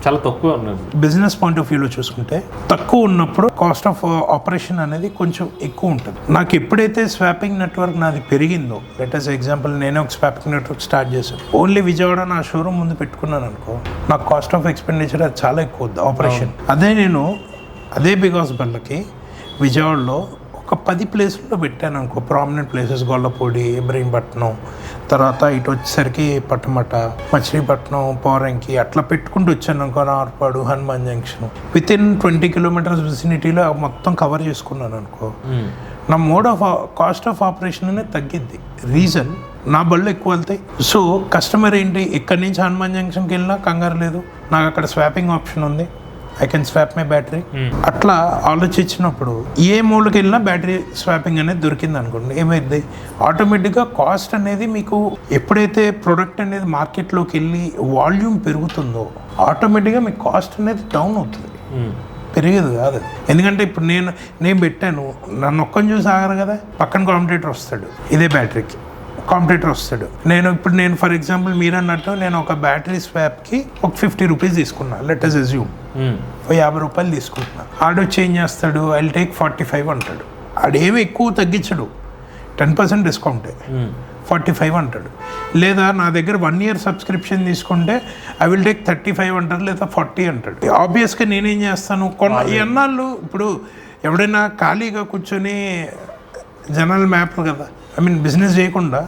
చాలా తక్కువ ఉన్నది. బిజినెస్ పాయింట్ ఆఫ్ వ్యూలో చూసుకుంటే తక్కువ ఉన్నప్పుడు కాస్ట్ ఆఫ్ ఆపరేషన్ అనేది కొంచెం ఎక్కువ ఉంటుంది. నాకు ఎప్పుడైతే స్వాపింగ్ నెట్వర్క్ నాది పెరిగిందో, లెట్ అస్ ఎగ్జాంపుల్ నేనే ఒక స్వాపింగ్ నెట్వర్క్ స్టార్ట్ చేశాను, ఓన్లీ విజయవాడ నా షోరూమ్ ముందు పెట్టుకున్నాను అనుకో, నాకు కాస్ట్ ఆఫ్ ఎక్స్పెండిచర్ అది చాలా ఎక్కువ అవుద్ది ఆపరేషన్. అదే బికాస్ బల్లకి విజయవాడలో ఒక 10 ప్లేసుల్లో పెట్టాను అనుకో, ప్రామినెంట్ ప్లేసెస్, గొల్లపూడి, ఇబ్రహీంపట్నం, తర్వాత ఇటు వచ్చేసరికి పట్టమట, మచిలీపట్నం, పోరంకి, అట్లా పెట్టుకుంటూ వచ్చాను అనుకో, Narpadu, Hanuman junction, within 20 kilometres విసినిటీలో మొత్తం కవర్ చేసుకున్నాను అనుకో, నా కాస్ట్ ఆఫ్ ఆపరేషన్ అనేది తగ్గిద్ది. రీజన్, నా బళ్ళు ఎక్కువ వెళ్తాయి. సో కస్టమర్ ఏంటి, ఇక్కడి నుంచి హనుమాన్ జంక్షన్కి వెళ్ళినా కంగారు లేదు, నాకు అక్కడ స్వాపింగ్ ఆప్షన్ ఉంది, I can swap my battery. అట్లా ఆలోచించినప్పుడు ఏ మూలకి వెళ్ళినా బ్యాటరీ స్వాపింగ్ అనేది దొరికింది అనుకోండి, ఏమైంది ఆటోమేటిక్గా కాస్ట్ అనేది మీకు ఎప్పుడైతే ప్రొడక్ట్ అనేది మార్కెట్లోకి వెళ్ళి వాల్యూమ్ పెరుగుతుందో ఆటోమేటిక్గా మీ కాస్ట్ అనేది డౌన్ అవుతుంది, పెరిగేది కాదు. ఎందుకంటే ఇప్పుడు నేను పెట్టాను, నన్ను ఒక్కని చూసి ఆగరు కదా, పక్కన కాంపిటేటర్ వస్తాడు, ఇదే బ్యాటరీకి కాంపిటేటర్ వస్తాడు. నేను ఫర్ ఎగ్జాంపుల్ మీరు అన్నట్టు నేను ఒక బ్యాటరీ స్వాప్కి ఒక 50 రూపీస్ తీసుకున్నా, లెట్ అస్ అస్యూమ్ 50 రూపాయలు తీసుకుంటున్నా. ఆడు చేంజ్ చేస్తాడు, ఐ విల్ టేక్ 45 అంటాడు. ఆడేమి ఎక్కువ తగ్గించడు, 10% డిస్కౌంటే, 45 అంటాడు. లేదా నా దగ్గర 1 year సబ్స్క్రిప్షన్ తీసుకుంటే ఐ విల్ టేక్ 35 అంటాడు, లేదా 40 అంటాడు. ఆబ్వియస్గా నేనేం చేస్తాను, ఎన్నాళ్ళు ఇప్పుడు ఎవడైనా ఖాళీగా కూర్చొని జనరల్ మ్యాప్లు కదా, ఐ మీన్ బిజినెస్ చేయకుండా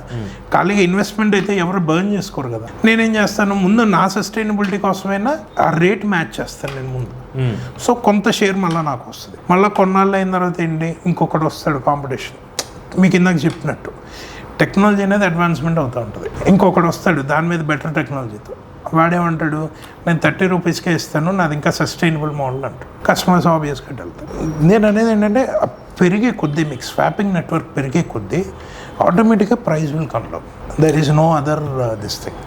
ఖాళీగా ఇన్వెస్ట్మెంట్ అయితే ఎవరు బర్న్ చేసుకోరు కదా. నేనేం చేస్తాను, ముందు నా సస్టైనబిలిటీ కోసమైనా ఆ రేట్ మ్యాచ్ చేస్తాను నేను ముందు. సో కొంత షేర్ మళ్ళీ నాకు వస్తుంది. మళ్ళీ కొన్నాళ్ళు అయిన తర్వాత ఏంటి, ఇంకొకటి వస్తాడు కాంపిటీషన్. మీకు ఇందాక చెప్పినట్టు టెక్నాలజీ అనేది అడ్వాన్స్మెంట్ అవుతూ ఉంటుంది, ఇంకొకటి వస్తాడు దాని మీద బెటర్ టెక్నాలజీతో. వాడేమంటాడు, నేను 30 రూపీస్కే ఇస్తాను, నాది ఇంకా సస్టైనబుల్ మోడల్ అంటాడు. కస్టమర్స్ ఆబ్వియస్గా వెళ్తారు. నేను అనేది ఏంటంటే పెరిగే కొద్దీ, మీకు స్వాపింగ్ నెట్వర్క్ పెరిగే కొద్దీ ఆటోమేటిక్గా price will come down. There is no other this thing,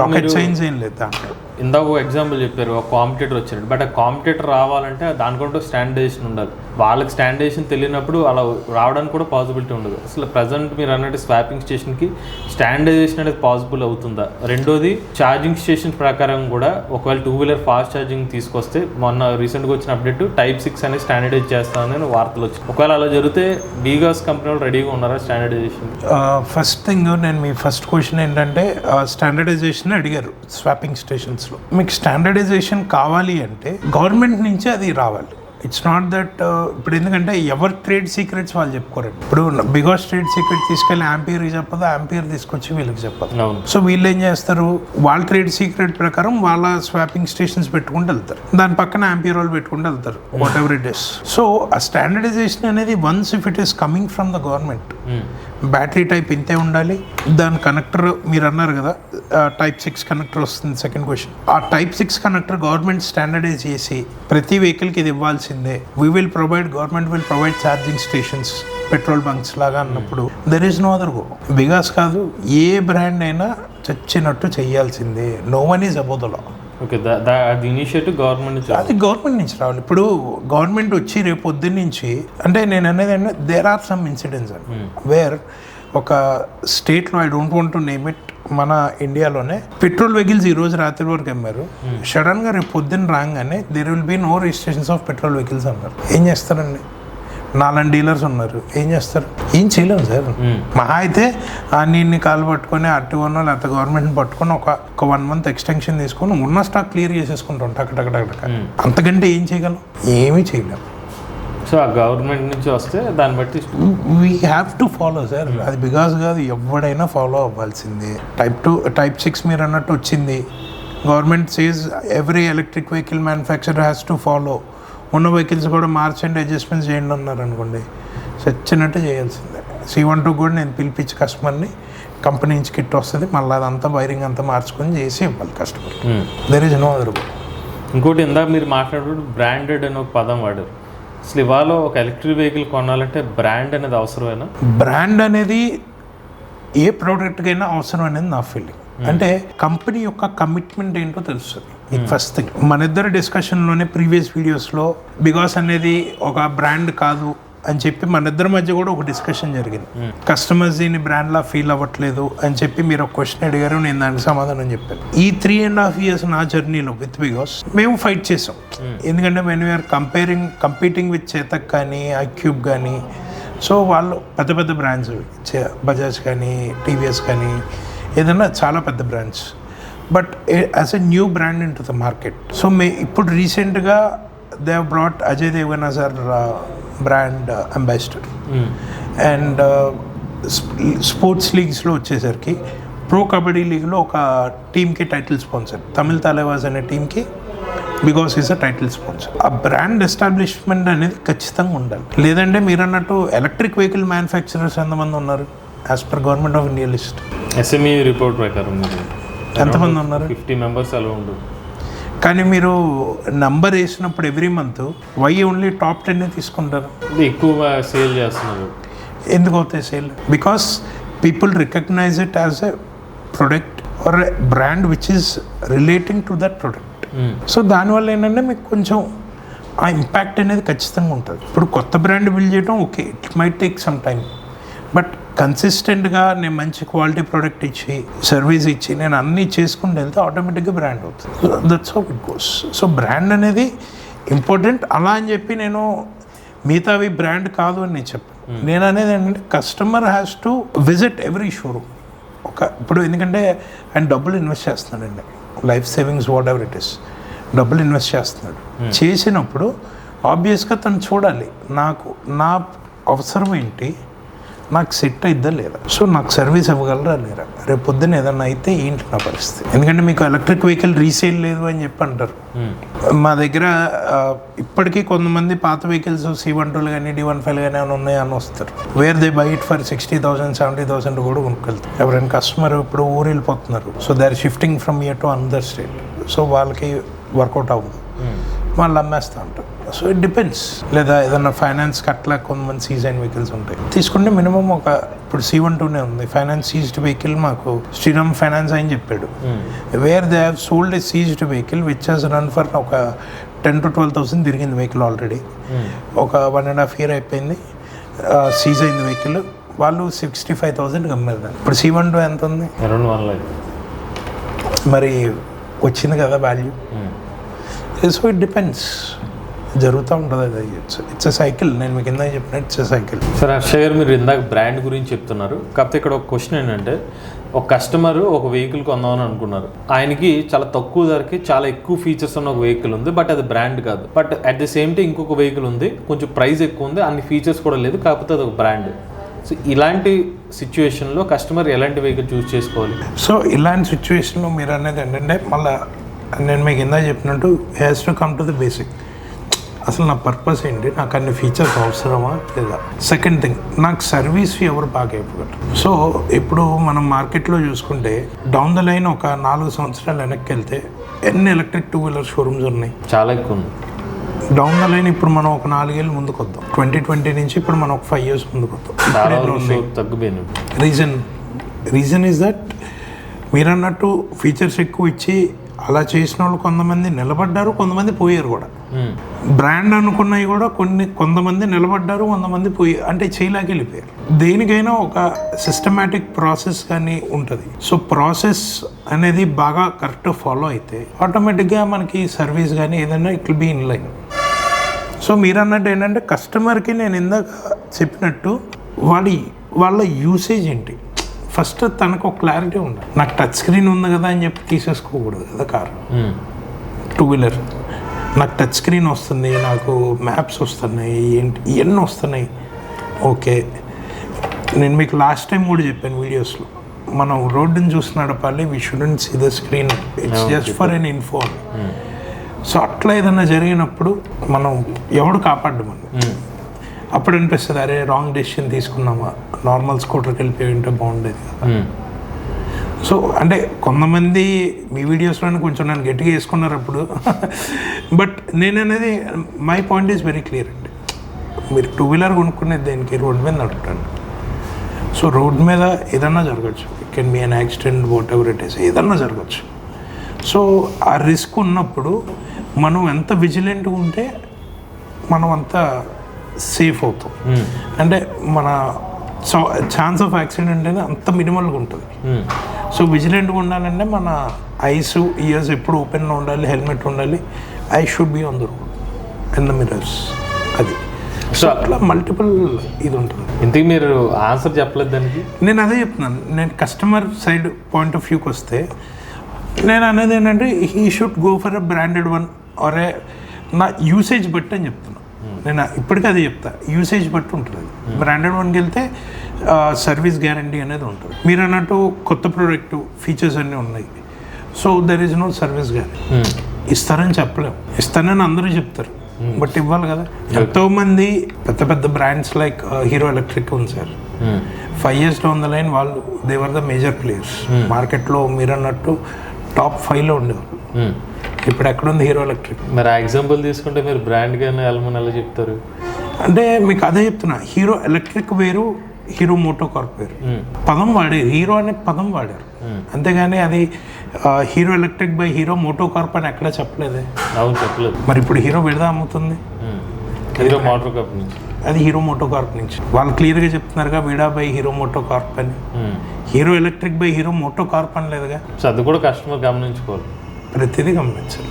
rocket science ఏం లేదు దాంట్లో. ఇందాక ఎగ్జాంపుల్ చెప్పారు, ఒక కాంపిటేటర్ వచ్చాడు, బట్ ఆ కాంపిటేటర్ రావాలంటే దానికంటూ స్టాండర్డైజేషన్ ఉండాలి. వాళ్ళకి స్టాండర్డైజేషన్ తెలియనప్పుడు అలా రావడానికి కూడా పాసిబిలిటీ ఉండదు. అసలు ప్రజెంట్ మీరు అన్నట్టు స్వాపింగ్ స్టేషన్కి స్టాండర్డైజేషన్ అనేది పాసిబుల్ అవుతుందా? రెండోది, ఛార్జింగ్ స్టేషన్ ప్రకారం కూడా ఒకవేళ 2-wheeler ఫాస్ట్ ఛార్జింగ్ తీసుకొస్తే, మొన్న రీసెంట్గా వచ్చిన అప్డేట్ Type 6 అనేది స్టాండర్డైజ్ చేస్తామని వార్తలు వచ్చాయి. ఒకవేళ అలా జరిగితే బీగాస్ కంపెనీ వాళ్ళు రెడీగా ఉన్నారా స్టాండర్డైజేషన్? ఫస్ట్ థింగ్, నేను మీ ఫస్ట్ క్వశ్చన్ ఏంటంటే స్టాండర్డైజేషన్ అడిగారు స్వాపింగ్ స్టేషన్స్లో. మీకు స్టాండర్డైజేషన్ కావాలి అంటే గవర్నమెంట్ నుంచే అది రావాలి. ఇట్స్ నాట్ దట్ ఇప్పుడు ఎందుకంటే ఎవరి ట్రేడ్ సీక్రెట్స్ వాళ్ళు చెప్పుకోరండి. ఇప్పుడు బిగాస్ ట్రేడ్ సీక్రెట్ తీసుకెళ్ళి యాంపియర్కి చెప్పదు, యాంపియర్ తీసుకొచ్చి వీళ్ళకి చెప్పదు. సో వీళ్ళు ఏం చేస్తారు, వాళ్ళ ట్రేడ్ సీక్రెట్ ప్రకారం వాళ్ళ స్వాపింగ్ స్టేషన్స్ పెట్టుకుంటూ వెళ్తారు, దాని పక్కన యాంపియర్ వాళ్ళు పెట్టుకుంటూ వెళ్తారు, whatever it is. So ఆ స్టాండర్డైజేషన్ అనేది once if it is coming from the government, battery type ఇంతే ఉండాలి, దాని కనెక్టర్ మీరు అన్నారు కదా Type 6 కనెక్టర్ వస్తుంది. సెకండ్ క్వశ్చన్, ఆ Type 6 కనెక్టర్ గవర్నమెంట్ స్టాండర్డైజ్ చేసి ప్రతి వెహికల్కి ఇది ఇవ్వాల్సిందే. Government will provide charging stations, petrol bunks లాగా అన్నప్పుడు there is no other go. బిగాస్ కాదు, ఏ బ్రాండ్ అయినా చచ్చినట్టు చేయాల్సిందే. No one is above the law. Okay, అది ఇనిషియేటివ్ గవర్నమెంట్ నుంచి రావాలి. ఇప్పుడు గవర్నమెంట్ వచ్చి రేపు పొద్దున్న నుంచి, అంటే నేను అనేది అంటే దేర్ ఆర్ సమ్ ఇన్సిడెంట్స్ అండి వేర్ ఒక స్టేట్లో, I don't want to name it, మన ఇండియాలోనే పెట్రోల్ వెహికల్స్ ఈ రోజు రాత్రి వరకు అమ్మారు, సడన్గా రేపు పొద్దున్న రాగానే there will be no registrations of petrol vehicles అన్నారు. ఏం చేస్తారండి? నాలుగు డీలర్స్ ఉన్నారు, ఏం చేస్తారు? ఏం చేయలేము సార్. మహా అయితే అన్ని కాలు పట్టుకొని అట్టుకున్నా లేకపోతే గవర్నమెంట్ని పట్టుకొని ఒక 1 month ఎక్స్టెన్షన్ తీసుకొని ఉన్న స్టాక్ క్లియర్ చేసేసుకుంటాం టక్. అంతకంటే ఏం చేయగలం? ఏమీ చేయలేము. సో ఆ గవర్నమెంట్ నుంచి వస్తే దాన్ని బట్టి we have to follow sir. అది బికాస్ కాదు, ఎవడైనా ఫాలో అవ్వాల్సిందే. టైప్ 6 మీరు అన్నట్టు వచ్చింది. Government says every electric vehicle manufacturer has to follow. ఉన్న వెహికల్స్ కూడా మార్చండి, అడ్జస్ట్మెంట్స్ చేయండి అన్నారు అనుకోండి, సచ్చినట్టు చేయాల్సిందే. C12 కూడా నేను పిలిపించి కస్టమర్ని కంపెనీ నుంచి కిట్ వస్తుంది, మళ్ళీ అదంతా వైరింగ్ అంతా మార్చుకొని చేసి ఇవ్వాలి customer. There is no other. ఇంకోటి ఇందాక మీరు మాట్లాడు బ్రాండెడ్ అని ఒక పదం వాడారు. అసలు ఇవాళ ఒక ఎలక్ట్రిక్ వెహికల్ కొనాలంటే బ్రాండ్ అనేది అవసరమేనా? బ్రాండ్ అనేది ఏ ప్రోడక్ట్కైనా అవసరం అనేది నా ఫీలింగ్. అంటే కంపెనీ యొక్క కమిట్మెంట్ ఏంటో తెలుస్తుంది. ఫస్ట్ థింగ్, మన ఇద్దరు డిస్కషన్లోనే ప్రీవియస్ వీడియోస్లో బికాస్ అనేది ఒక బ్రాండ్ కాదు అని చెప్పి మన ఇద్దరి మధ్య కూడా ఒక డిస్కషన్ జరిగింది. కస్టమర్స్ దీన్ని బ్రాండ్లా ఫీల్ అవ్వట్లేదు అని చెప్పి మీరు ఒక క్వశ్చన్ అడిగారు, నేను దానికి సమాధానం చెప్పాను. ఈ 3.5 years నా జర్నీలో విత్ బికాస్ మేము ఫైట్ చేసాం. ఎందుకంటే when we are competing with Chetak కానీ ఐక్యూబ్ కానీ, సో వాళ్ళు పెద్ద బ్రాండ్స్, బజాజ్ కానీ టీవీఎస్ కానీ ఏదైనా చాలా పెద్ద brands, but as a new brand into the market. So ఇప్పుడు రీసెంట్గా they have brought Ajay Devgan as our brand ambassador. And sports లీగ్స్లో వచ్చేసరికి ప్రో కబడ్డీ లీగ్లో ఒక టీమ్కి టైటిల్ స్పాన్సర్, తమిళ్ తలైవాస్ అనే టీమ్కి because is a title sponsor. ఆ బ్రాండ్ ఎస్టాబ్లిష్మెంట్ అనేది ఖచ్చితంగా ఉండాలి. లేదంటే మీరు అన్నట్టు ఎలక్ట్రిక్ వెహికల్ మ్యానుఫ్యాక్చరర్స్ ఎంతమంది ఉన్నారు as per government of India list? SME report ప్రకారం ఎంతమంది ఉన్నారు? 50 members అలా ఉండు. కానీ మీరు నంబర్ వేసినప్పుడు every month why only top 10 తీసుకుంటారు? ఎక్కువ సేల్ చేస్తున్నారు. ఎందుకు అవుతాయి sale? Because people recognise it as a product or a brand which is relating to that product. So దానివల్ల ఏంటంటే మీకు కొంచెం ఆ ఇంపాక్ట్ అనేది ఖచ్చితంగా ఉంటుంది. ఇప్పుడు కొత్త బ్రాండ్ బిల్డ్ చేయడం okay, it might take some time, but కన్సిస్టెంట్గా నేను మంచి క్వాలిటీ ప్రోడక్ట్ ఇచ్చి సర్వీస్ ఇచ్చి నేను అన్నీ చేసుకుంటూ వెళ్తే ఆటోమేటిక్గా బ్రాండ్ అవుతుంది. That's how it goes. So brand అనేది ఇంపార్టెంట్. అలా అని చెప్పి నేను మిగతావి బ్రాండ్ కాదు అని నేను చెప్పాను. నేను అనేది ఏంటంటే customer has to visit every showroom. ఇప్పుడు ఎందుకంటే ఆయన డబ్బులు ఇన్వెస్ట్ చేస్తున్నాడండి, life savings whatever it is, డబ్బులు ఇన్వెస్ట్ చేస్తున్నాడు. చేసినప్పుడు ఆబ్వియస్గా తను చూడాలి నాకు నా అవసరం ఏంటి, నాకు సెట్ అయిద్దా లేదా, సో నాకు సర్వీస్ ఇవ్వగలరా లేరా, రేపు పొద్దున్న ఏదన్నా అయితే ఏంటి నా పరిస్థితి. ఎందుకంటే మీకు ఎలక్ట్రిక్ వెహికల్ రీసేల్ లేదు అని చెప్పి అంటారు. మా దగ్గర ఇప్పటికీ కొంతమంది పాత వెహికల్స్ C12 కానీ D15 కానీ ఏమైనా ఉన్నాయని వస్తారు. Where they buy it for 60,000 70,000 కూడా కొనుక్కెళ్తారు. ఎవరైనా కస్టమర్ ఇప్పుడు ఊరు వెళ్ళిపోతున్నారు, so they are shifting from year to another state, so వాళ్ళకి వర్కౌట్ అవ్వదు, వాళ్ళు అమ్మేస్తూ ఉంటారు. So it depends. లేదా ఏదన్నా ఫైనాన్స్కి అట్లా కొంతమంది సీజన్ వెహికల్స్ ఉంటాయి తీసుకుంటే మినిమం ఇప్పుడు C12 ఉంది, ఫైనాన్స్ సీజ్డ్ వెహికల్ మాకు శ్రీరామ్ ఫైనాన్స్ అని చెప్పాడు. Where they have sold A seized vehicle which has run for ఒక 10,000 to 12,000 తిరిగింది వెహికల్ ఆల్రెడీ. ఒక 1.5 year అయిపోయింది సీజ్ అయింది వెహికల్, వాళ్ళు 65,000 అమ్మారు దాన్ని. ఇప్పుడు C12 ఎంత ఉంది? Around 1 lakh. మరి వచ్చింది కదా వాల్యూ. సో ఇట్ డిపెండ్స్, జరుగుతూ ఉంటుంది. అది ఇట్స్ ఎ సైకిల్. నేను మీకు ఇందాక చెప్పిన it's a cycle. Sir Harsha గారు, మీరు ఇందాక బ్రాండ్ గురించి చెప్తున్నారు, కాకపోతే ఇక్కడ ఒక క్వశ్చన్ ఏంటంటే, ఒక కస్టమర్ ఒక వెహికల్ కొందామని అనుకున్నారు, ఆయనకి చాలా తక్కువ ధరకి చాలా ఎక్కువ ఫీచర్స్ ఉన్న ఒక వెహికల్ ఉంది, బట్ అది బ్రాండ్ కాదు. But at the same time ఇంకొక వెహికల్ ఉంది, కొంచెం ప్రైస్ ఎక్కువ ఉంది, అన్ని ఫీచర్స్ కూడా లేదు, కాకపోతే అది ఒక బ్రాండ్. సో ఇలాంటి సిచ్యువేషన్లో కస్టమర్ ఎలాంటి వెహికల్ చూస్ చేసుకోవాలి? సో ఇలాంటి సిచ్యువేషన్లో మీరు అనేది ఏంటంటే, మళ్ళీ నేను మీకు ఇందాక చెప్పినట్టు has to come to the basic. అసలు నా పర్పస్ ఏంటి, నాకు అన్ని ఫీచర్స్ అవసరమా లేదా. సెకండ్ థింగ్, నాకు సర్వీస్ ఎవరు బాగా ఇవ్వగలరు. సో ఇప్పుడు మనం మార్కెట్లో చూసుకుంటే డౌన్ ద లైన్ ఒక 4 సంవత్సరాలు వెనక్కి వెళ్తే ఎన్ని ఎలక్ట్రిక్ 2-wheeler షోరూమ్స్ ఉన్నాయి? చాలా ఎక్కువ ఉంది. డౌన్ ద లైన్ ఇప్పుడు మనం ఒక 4 ఏళ్ళు ముందుకు వద్దాం, 2020 నుంచి ఇప్పుడు మనం ఒక 5 years ముందుకు వద్దాం. తగ్గిపోయింది. రీజన్ ఈజ్ దట్ మీరు అన్నట్టు ఫీచర్స్ ఎక్కువ ఇచ్చి అలా చేసిన వాళ్ళు కొంతమంది నిలబడ్డారు, కొంతమంది పోయారు కూడా. బ్రాండ్ అనుకున్నవి కూడా కొంతమంది నిలబడ్డారు, కొంతమంది అంటే చేయలేక వెళ్ళిపోయారు. దేనికైనా ఒక సిస్టమేటిక్ ప్రాసెస్ కానీ ఉంటుంది. సో ప్రాసెస్ అనేది బాగా కరెక్ట్ ఫాలో అయితే ఆటోమేటిక్గా మనకి సర్వీస్ కానీ ఏదైనా it will be in line. So మీరు అన్నట్టు ఏంటంటే కస్టమర్కి నేను ఇందాక చెప్పినట్టు వాళ్ళ యూసేజ్ ఏంటి ఫస్ట్ తనకు ఒక క్లారిటీ ఉండాలి. నాకు టచ్ స్క్రీన్ ఉంది కదా అని చెప్పి తీసేసుకోకూడదు కదా కారు. 2-వీలర్ నాకు టచ్ స్క్రీన్ వస్తుంది, నాకు మ్యాప్స్ వస్తున్నాయి, ఏంటి ఇవన్నీ వస్తున్నాయి. ఓకే, నేను మీకు లాస్ట్ టైం కూడా చెప్పాను వీడియోస్లో, మనం రోడ్డుని చూసి నడపాలి, we shouldn't see the screen, it's just for an info. So అట్లా ఏదైనా జరిగినప్పుడు మనం ఎవడు కాపాడ్డు మనం. అప్పుడు అనిపిస్తుంది అరే రాంగ్ డెసిషన్ తీసుకున్నామా, నార్మల్ స్కూటర్కి వెళ్ళిపోయి ఉంటే బాగుండేది కదా. సో అంటే కొంతమంది మీ వీడియోస్లోనే కొంచెం నన్ను గట్టిగా వేసుకున్నారు అప్పుడు. బట్ నేననేది my point is very clear అండి. మీరు 2-వీలర్ కొనుక్కునేది దేనికి, రోడ్ మీద నడుపుతాను. సో రోడ్ మీద ఏదన్నా జరగచ్చు, it can be an accident, what ever it is, ఏదన్నా జరగచ్చు. సో ఆ రిస్క్ ఉన్నప్పుడు మనం ఎంత విజిలెంట్గా ఉంటే మనం అంత సేఫ్ అవుతాం. అంటే మన ఛాన్స్ ఆఫ్ యాక్సిడెంట్ అనేది అంత మినిమల్గా ఉంటుంది. సో విజిలెంట్గా ఉండాలంటే మన ఐస్ ఇయర్స్ ఎప్పుడు ఓపెన్గా ఉండాలి, హెల్మెట్ ఉండాలి, I should be on the road and the mirrors. అది సో అట్లా మల్టిపుల్ ఇది ఉంటుంది. ఇంతకీ మీరు ఆన్సర్ చెప్పలేదు దానికి. నేను అదే చెప్తున్నాను, నేను కస్టమర్ సైడ్ పాయింట్ ఆఫ్ వ్యూకి వస్తే నేను అనేది ఏంటంటే he should go for a branded one or a, నా యూసేజ్ బట్టి అని చెప్తున్నాను. నేను ఇప్పటికీ అదే చెప్తా, యూసేజ్ బట్టి ఉంటుంది. బ్రాండెడ్ వన్కి వెళ్తే సర్వీస్ గ్యారంటీ అనేది ఉంటుంది. మీరు అన్నట్టు కొత్త ప్రోడక్ట్ ఫీచర్స్ అన్నీ ఉన్నాయి, so there is no service guarantee. ఇస్తారని చెప్పలేము, ఇస్తానని అందరూ చెప్తారు, బట్ ఇవ్వాలి కదా. ఎంతోమంది పెద్ద పెద్ద బ్రాండ్స్ లైక్ హీరో ఎలక్ట్రిక్ ఉంది sir, 5 years down the line వాళ్ళు దేవర్ ద మేజర్ ప్లేయర్స్ మార్కెట్లో. మీరు అన్నట్టు టాప్ 5లో ఉండేవాళ్ళు. ఇప్పుడు ఎక్కడుంది హీరో ఎలక్ట్రిక్? మరి ఆ ఎగ్జాంపుల్ తీసుకుంటే మీరు బ్రాండ్ కానీ వెళ్ళమని ఎలా చెప్తారు? అంటే మీకు అదే చెప్తున్నా, హీరో ఎలక్ట్రిక్ వేరు, హీరో మోటో కార్ప్ వేరు. పదం వాడారు, హీరో అనే పదం వాడారు, అంతేగాని అది హీరో ఎలక్ట్రిక్ బై హీరో మోటో కార్ప్ అని ఎక్కడ చెప్పలేదే. అవును, చెప్పలేదు. మరి ఇప్పుడు హీరో విడదా అమ్ముతుంది, హీరో మోటో కార్ప్ నుంచి, అది హీరో మోటో కార్ప్ నుంచి. వాళ్ళు క్లియర్గా చెప్తున్నారుగా విడా బై హీరో మోటో కార్ప్ అని. హీరో ఎలక్ట్రిక్ బై హీరో మోటో కార్ప్ అని లేదుగా. సో అది కూడా కస్టమర్ గమనించుకోవాలి, ప్రతిదీ గమనించాలి.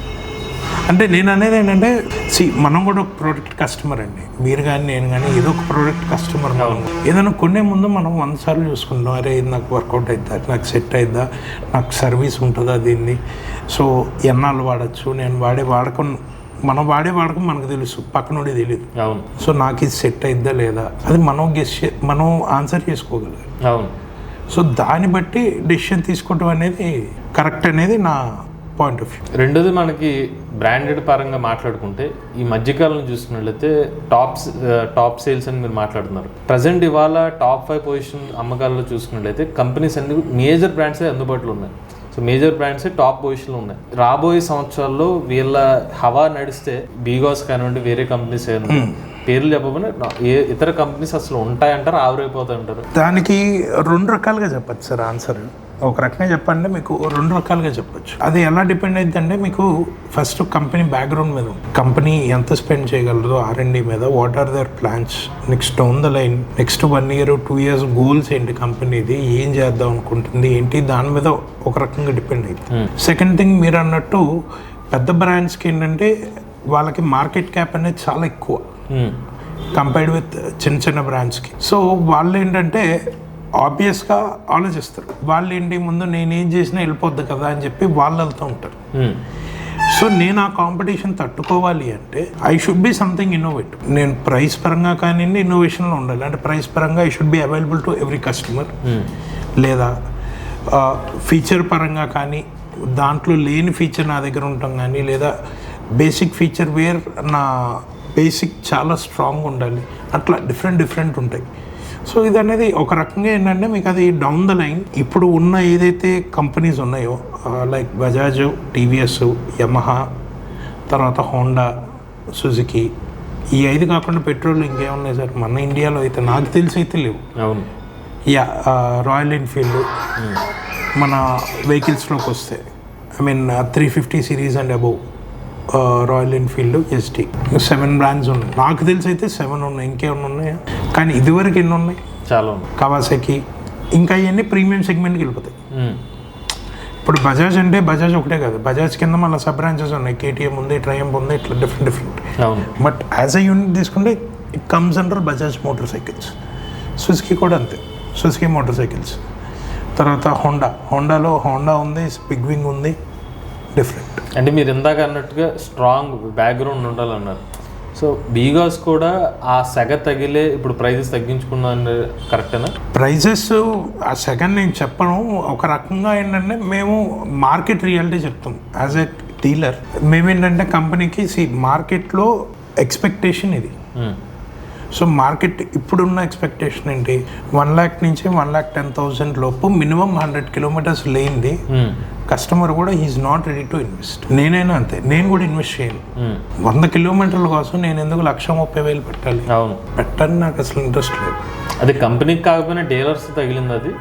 అంటే నేను అనేది ఏంటంటే మనం కూడా ఒక ప్రోడక్ట్ కస్టమర్ అండి. మీరు కానీ నేను కానీ ఏదో ఒక ప్రోడక్ట్ కస్టమర్. ఏదైనా కొనే ముందు మనం 100 సార్లు చూసుకుంటాం, అరే ఇది నాకు వర్కౌట్ అవుతుందా, నాకు సెట్ అవుతుందా, నాకు సర్వీస్ ఉంటుందా దీన్ని, సో ఎన్నాళ్ళు వాడచ్చు, నేను మనం వాడే వాడకం మనకు తెలుసు, పక్కనోడే తెలియదు. అవును. సో నాకు ఇది సెట్ అయిద్దా లేదా అది మనం ఆన్సర్ చేసుకోగలగాలి. అవును. సో దాన్ని బట్టి డెసిషన్ తీసుకోవడం అనేది కరెక్ట్ అనేది నా పాయింట్ ఆఫ్ వ్యూ. రెండోది మనకి బ్రాండెడ్ పరంగా మాట్లాడుకుంటే ఈ మధ్యకాలంలో చూసుకున్నట్లయితే టాప్ సేల్స్ అని మీరు మాట్లాడుతున్నారు. ప్రజెంట్ ఇవాళ టాప్ 5 పొజిషన్ అమ్మకాలలో చూసుకున్నట్లయితే కంపెనీస్ అన్ని మేజర్ బ్రాండ్సే అందుబాటులో ఉన్నాయి. సో మేజర్ బ్రాండ్సే టాప్ పొజిషన్లో ఉన్నాయి. రాబోయే సంవత్సరాల్లో వీళ్ళ హవా నడిస్తే బీగాస్ కానివ్వండి, వేరే కంపెనీస్ ఏమన్నా పేర్లు చెప్పబోనే ఇతర కంపెనీస్ అసలు ఉంటాయంటారు, ఆవిరైపోతాయి అంటారు? దానికి 2 రకాలుగా చెప్పచ్చు సార్ ఆన్సర్. ఒక రకంగా చెప్పండి, మీకు 2 రకాలుగా చెప్పొచ్చు. అది ఎలా డిపెండ్ అవుతుంది అంటే మీకు ఫస్ట్ కంపెనీ బ్యాక్గ్రౌండ్ మీద ఉంటుంది. కంపెనీ ఎంత స్పెండ్ చేయగలదో R&D మీద, what are their plans next down the line, next 1 year 2 years goals ఏంటి కంపెనీది, ఏం చేద్దాం అనుకుంటుంది ఏంటి, దాని మీద ఒక రకంగా డిపెండ్ అవుతుంది. సెకండ్ థింగ్ మీరు అన్నట్టు పెద్ద బ్రాండ్స్కి ఏంటంటే వాళ్ళకి మార్కెట్ క్యాప్ అనేది చాలా ఎక్కువ కంపేర్డ్ విత్ చిన్న చిన్న బ్రాండ్స్కి. సో వాళ్ళు ఏంటంటే ఆబ్వియస్గా ఆలోచిస్తారు, వాళ్ళు ఏంటి ముందు నేనేం చేసినా వెళ్ళిపోద్ది కదా అని చెప్పి వాళ్ళు వెళ్తూ ఉంటారు. సో నేను ఆ కాంపిటీషన్ తట్టుకోవాలి అంటే I should be something innovative. నేను ప్రైస్ పరంగా కానీ ఇన్నోవేషన్లో ఉండాలి. అంటే ప్రైస్ పరంగా I should be available to every customer, లేదా ఫీచర్ పరంగా కానీ దాంట్లో లేని ఫీచర్ నా దగ్గర ఉంటాం కానీ, లేదా బేసిక్ ఫీచర్ వేర్ నా బేసిక్ చాలా స్ట్రాంగ్ ఉండాలి. అట్లా డిఫరెంట్ ఉంటాయి. సో ఇది అనేది ఒక రకంగా ఏంటంటే మీకు అది డౌన్ ద లైన్ ఇప్పుడు ఉన్న ఏదైతే కంపెనీస్ ఉన్నాయో లైక్ బజాజ్, టీవీఎస్, యమహా, తర్వాత హోండా, సుజుకి, ఈ 5 కాకుండా పెట్రోల్ ఇంకేమున్నాయి సార్ మన ఇండియాలో అయితే నాకు తెలిసి అయితే లేవు. అవును. రాయల్ ఎన్ఫీల్డ్ మన వెహికల్స్లోకి వస్తే I mean 350 series and above royal Enfield, ST, 7 brands ఉన్నాయి. నాకు తెలిసి అయితే 7 ఉన్నాయి. ఇంకేమైనా ఉన్నాయా? కానీ ఇదివరకు ఎన్ని ఉన్నాయి? చాలా ఉన్నాయి. కవాసాకి, ఇంకా ఇవన్నీ ప్రీమియం సెగ్మెంట్కి వెళ్ళిపోతాయి. ఇప్పుడు బజాజ్ అంటే బజాజ్ ఒకటే కాదు, బజాజ్ కింద మళ్ళీ సబ్ బ్రాంచెస్ ఉన్నాయి, కేటీఎం ఉంది, ట్రయంఫ్ ఉంది, ఇట్లా డిఫరెంట్. అవును. బట్ యాజ్ అ యూనిట్ తీసుకుంటే it comes under Bajaj motor cycles. Suzuki కూడా అంతే, సుజుకి మోటార్ సైకిల్స్. తర్వాత హోండాలో హోండా ఉంది, బిగ్ వింగ్ ఉంది, డిఫరెంట్. అంటే మీరు ఇందాక అన్నట్టుగా స్ట్రాంగ్ బ్యాక్గ్రౌండ్ ఉండాలన్నారు. సో బీగాస్ కూడా ఆ సెగ తగిలే ఇప్పుడు ప్రైజెస్ తగ్గించుకున్నా కరెక్టేనా? ప్రైజెస్ ఆ సెకండ్ నేను చెప్పను. ఒక రకంగా ఏంటంటే మేము మార్కెట్ రియాలిటీ చెప్తాం యాజ్ ఎ డీలర్. మేమేంటంటే కంపెనీకి మార్కెట్లో ఎక్స్పెక్టేషన్ ఇది. సో మార్కెట్ ఇప్పుడున్న ఎక్స్పెక్టేషన్ ఏంటి, 1,00,000 నుంచి 1,10,000 లోపు మినిమం 100 కిలోమీటర్స్ లేనిది కస్టమర్ కూడా is not ready to invest. నేనైనా అంతే, నేను కూడా ఇన్వెస్ట్ చేయను. 100 కిలోమీటర్ల కోసం నేను ఎందుకు 1,30,000 పెట్టాలి? అవును, పెట్టని నాకు అసలు ఇంట్రెస్ట్ లేదు. అది కంపెనీకి కాకపోయినా డీలర్స్ తగిలింది, అది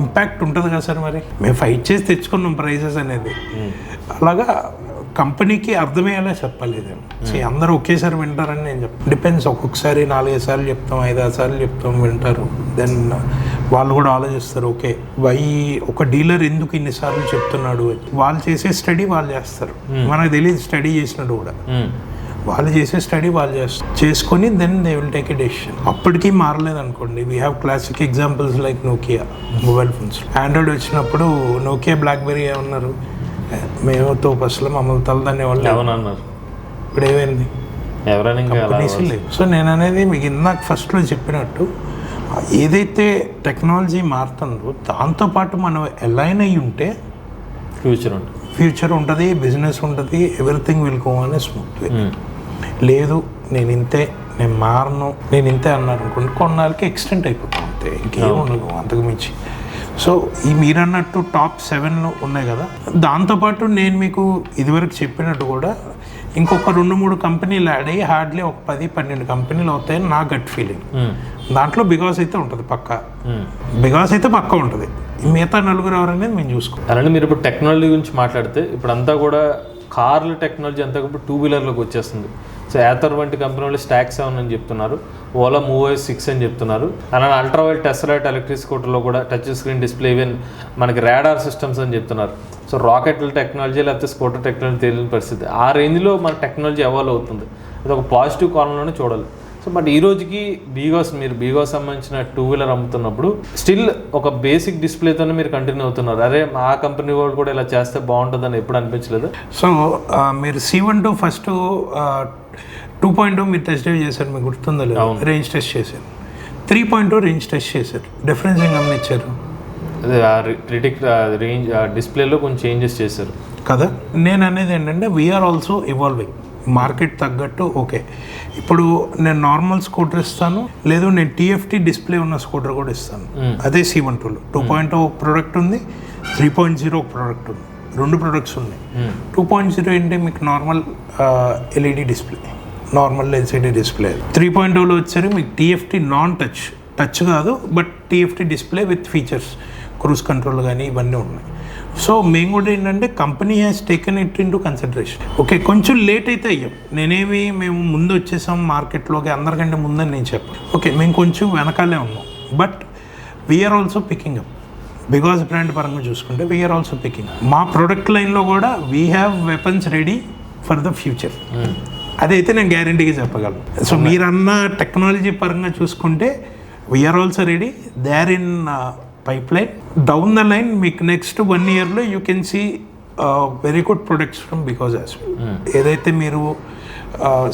ఇంపాక్ట్ ఉంటుంది కదా సార్. మరి మేము ఫైట్ చేసి తెచ్చుకున్నాం ప్రైజెస్ అనేది. అలాగా కంపెనీకి అర్థమయ్యేలా చెప్పాలి. అందరూ ఒకేసారి వింటారని నేను చెప్పాను. డిపెండ్స్, ఒక్కొక్కసారి 4-5 సార్లు చెప్తాం, 5-6 సార్లు చెప్తాం, వింటారు. దెన్ వాళ్ళు కూడా ఆలోచిస్తారు, ఓకే ఒక డీలర్ ఎందుకు ఇన్నిసార్లు చెప్తున్నాడు. వాళ్ళు చేసే స్టడీ వాళ్ళు చేస్తారు, మనకు తెలియదు స్టడీ చేసినట్టు కూడా. వాళ్ళు చేసే స్టడీ వాళ్ళు చేసుకొని then they will take a decision. అప్పటికీ మారలేదు అనుకోండి. We have classic examples like Nokia mobile phones. Android వచ్చినప్పుడు నోకియా, బ్లాక్బెర్రీ ఏమన్నారు, మేము తోపస్లో మమ్మల్ని తలదనే వాళ్ళు అవునన్నారు. ఇప్పుడు ఏమైంది, కంపెనీస్ లేవు. సో నేను అనేది మీకు ఇందాక ఫస్ట్లో చెప్పినట్టు ఏదైతే టెక్నాలజీ మారుతుందో దాంతోపాటు మనం అలైన్ అయ్యి ఉంటే ఫ్యూచర్ ఉంటుంది, బిజినెస్ ఉంటుంది, ఎవ్రీథింగ్ విల్ గో అనే స్మూత్ వే. లేదు నేను ఇంతే, నేను మారను, నేను ఇంతే అన్నారు అనుకోండి, కొన్నాళ్ళకి ఎక్స్టెంట్ అయిపోతాం అంతే, ఇంకేం ఉండదు అంతకు మించి. సో ఈ మీరన్నట్టు టాప్ 7 ఉన్నాయి కదా, దాంతోపాటు నేను మీకు ఇదివరకు చెప్పినట్టు కూడా ఇంకొక 2-3 కంపెనీలు యాడ్ అయ్యి హార్డ్లీ ఒక 10-12 కంపెనీలు అవుతాయని నా గట్ ఫీలింగ్. దాంట్లో బికాస్ అయితే ఉంటుంది, బికాస్ అయితే పక్కా ఉంటుంది. మిగతా 4 ఎవరనేది మేము చూసుకో. అలానే మీరు ఇప్పుడు టెక్నాలజీ గురించి మాట్లాడితే ఇప్పుడు అంతా కూడా కార్ల టెక్నాలజీ అంతా ఇప్పుడు 2 వీలర్లోకి వచ్చేస్తుంది. సో యాథర్ వంటి కంపెనీలు స్టాక్ 7 అని చెప్తున్నారు, ఓలా మూవ్ 6 అని చెప్తున్నారు. అలానే అల్ట్రావైట్ టెస్లా ఎలక్ట్రిక్ స్కూటర్లో కూడా టచ్ స్క్రీన్ డిస్ప్లే, ఈవెన్ మనకి రాడార్ సిస్టమ్స్ అని చెప్తున్నారు. సో రాకెట్ల టెక్నాలజీ లేకపోతే స్కూటర్ టెక్నాలజీ తెలియని పరిస్థితి. ఆ రేంజ్లో మన టెక్నాలజీ ఎవాల్వ్ అవుతుంది. అది ఒక పాజిటివ్ కోణంలోనే చూడాలి. సో బట్ ఈ రోజుకి మీరు బీగాస్ సంబంధించిన 2 వీలర్ అమ్ముతున్నప్పుడు స్టిల్ ఒక బేసిక్ డిస్ప్లేతోనే మీరు కంటిన్యూ అవుతున్నారు. అరే మా కంపెనీ వాళ్ళు కూడా ఇలా చేస్తే బాగుంటుందని ఎప్పుడు అనిపించలేదు? సో మీరు C12 ఫస్ట్ 2.0 మీరు టెస్ట్ డ్రైవ్ చేశారు, మీకు గుర్తుందో లేదు, రేంజ్ టెస్ట్ చేశారు. 3.0 రేంజ్ టెస్ట్ చేశారు. డిఫరెన్స్ ఏం గమనించారు? రేంజ్ డిస్ప్లేలో కొంచెం చేంజెస్ చేశారు కదా. నేను అనేది ఏంటంటే వీఆర్ ఆల్సో ఇవాల్వింగ్, మార్కెట్ తగ్గట్టు. ఓకే, ఇప్పుడు నేను నార్మల్ స్కూటర్ ఇస్తాను, లేదు నేను TFT డిస్ప్లే ఉన్న స్కూటర్ కూడా ఇస్తాను. అదే C12లో 2.0 ప్రోడక్ట్ ఉంది, 3.0 ప్రోడక్ట్ ఉంది, 2 ప్రొడక్ట్స్ ఉన్నాయి. 2.0 ఏంటి, మీకు normal LED display, normal LCD display. 3.0లో వచ్చారు మీకు TFT నాన్ టచ్ కాదు, but TFT display with features, cruise control కానీ ఇవన్నీ ఉన్నాయి. సో మేము కూడా ఏంటంటే company has taken it into consideration. Okay, కొంచెం లేట్ అయితే అయ్యాం. మేము ముందు వచ్చేసాం మార్కెట్లోకి, అందరికంటే ముందని నేను చెప్పాను. ఓకే, మేము కొంచెం వెనకాలే ఉన్నాం, but we are also picking up. Because brand పరంగా చూసుకుంటే వీఆర్ ఆల్సో పికింగ్. మా ప్రొడక్ట్ లైన్లో కూడా we have weapons ready for the future. అదైతే నేను గ్యారంటీగా చెప్పగలను. సో మీరన్న టెక్నాలజీ పరంగా చూసుకుంటే we are also ready, they are in pipeline. Down the line, మీకు నెక్స్ట్ 1 yearలో you can see very good products from because as well. ఏదైతే మీరు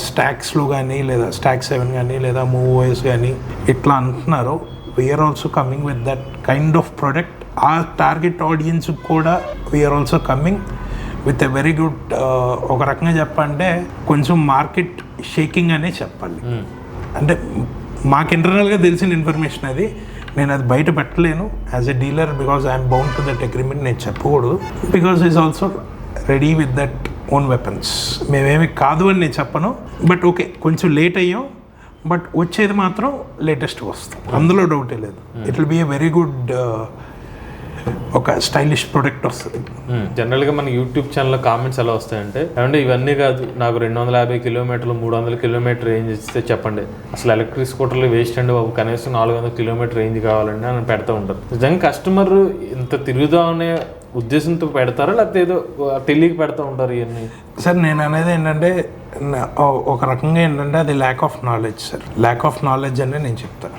స్టాక్స్లో కానీ లేదా స్టాక్ 7 కానీ లేదా మూవ్ కానీ ఇట్లా అంటున్నారో, we are also coming with that kind of product. ఆ టార్గెట్ ఆడియన్స్ కూడా we are also coming with a very good, ఒక రకంగా చెప్పాలంటే కొంచెం మార్కెట్ షేకింగ్ అనే చెప్పాలి. అంటే మాకు ఇంటర్నల్గా తెలిసిన ఇన్ఫర్మేషన్ అది, నేను అది బయట పెట్టలేను as a dealer, because I'm bound to that agreement. నేను చెప్పకూడదు, because is also ready with that own weapons. మేమేమి కాదు అని నేను చెప్పను, బట్ ఓకే కొంచెం లేట్ అయ్యాం, బట్ వచ్చేది మాత్రం లేటెస్ట్ వస్తాం, అందులో డౌటే లేదు. It will be a very good, ఒక స్టైలిష్ ప్రొడక్ట్ వస్తుంది. జనరల్గా మన యూట్యూబ్ ఛానల్లో కామెంట్స్ ఎలా వస్తాయంటే, ఏమంటే ఇవన్నీ కాదు, నాకు 250 కిలోమీటర్లు 300 కిలోమీటర్ రేంజ్ ఇస్తే చెప్పండి, అసలు ఎలక్ట్రిక్ స్కూటర్లు వేస్ట్ అండి బాబు, కనీసం 400 కిలోమీటర్ రేంజ్ కావాలండి అని పెడతా ఉంటారు. నిజంగా కస్టమర్ ఇంత తిరుగుదామనే ఉద్దేశంతో పెడతారా లేకపోతే ఏదో తెలియక పెడతా ఉంటారు ఇవన్నీ? సార్ నేను అనేది ఏంటంటే ఒక రకంగా ఏంటంటే అది lack of knowledge sir. Lack of knowledge అనే నేను చెప్తాను.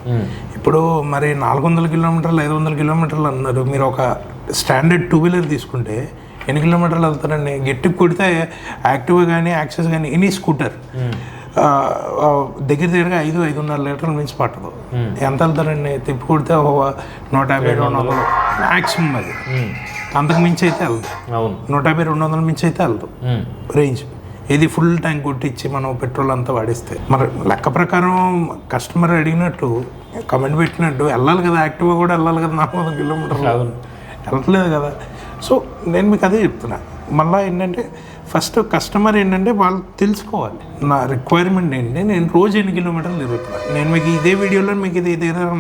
ఇప్పుడు మరి 400 కిలోమీటర్లు 500 కిలోమీటర్లు అన్నారు. మీరు ఒక స్టాండర్డ్ 2-వీలర్ తీసుకుంటే ఎన్ని కిలోమీటర్లు వెళ్తారండి? గట్టి కొడితే యాక్టివా కానీ యాక్సెస్ కానీ ఎనీ స్కూటర్ దగ్గరగా 5-5.5 లీటర్ల మించి పట్టదు. ఎంత వెళ్తారండి? తిప్పి కొడితే 150-200 మ్యాక్సిమం. అది అంతకు మించి అయితే వెళ్దు. 150-200 మించి అయితే వెళ్దు రేంజ్. ఇది ఫుల్ ట్యాంక్ కొట్టించి మనం పెట్రోల్ అంతా వాడిస్తే మరి లెక్క ప్రకారం కస్టమర్ అడిగినట్టు కమెంట్ పెట్టినట్టు వెళ్ళాలి కదా. యాక్టివా కూడా వెళ్ళాలి కదా 400 కిలోమీటర్లు. వెళ్ళట్లేదు కదా. సో నేను మీకు అదే చెప్తున్నా. మళ్ళీ ఏంటంటే ఫస్ట్ కస్టమర్ ఏంటంటే వాళ్ళు తెలుసుకోవాలి నా రిక్వైర్మెంట్ ఏంటి, నేను రోజు ఎన్ని కిలోమీటర్లు తిరుగుతున్నాను. నేను మీకు ఇదే వీడియోలో మీకు ఇది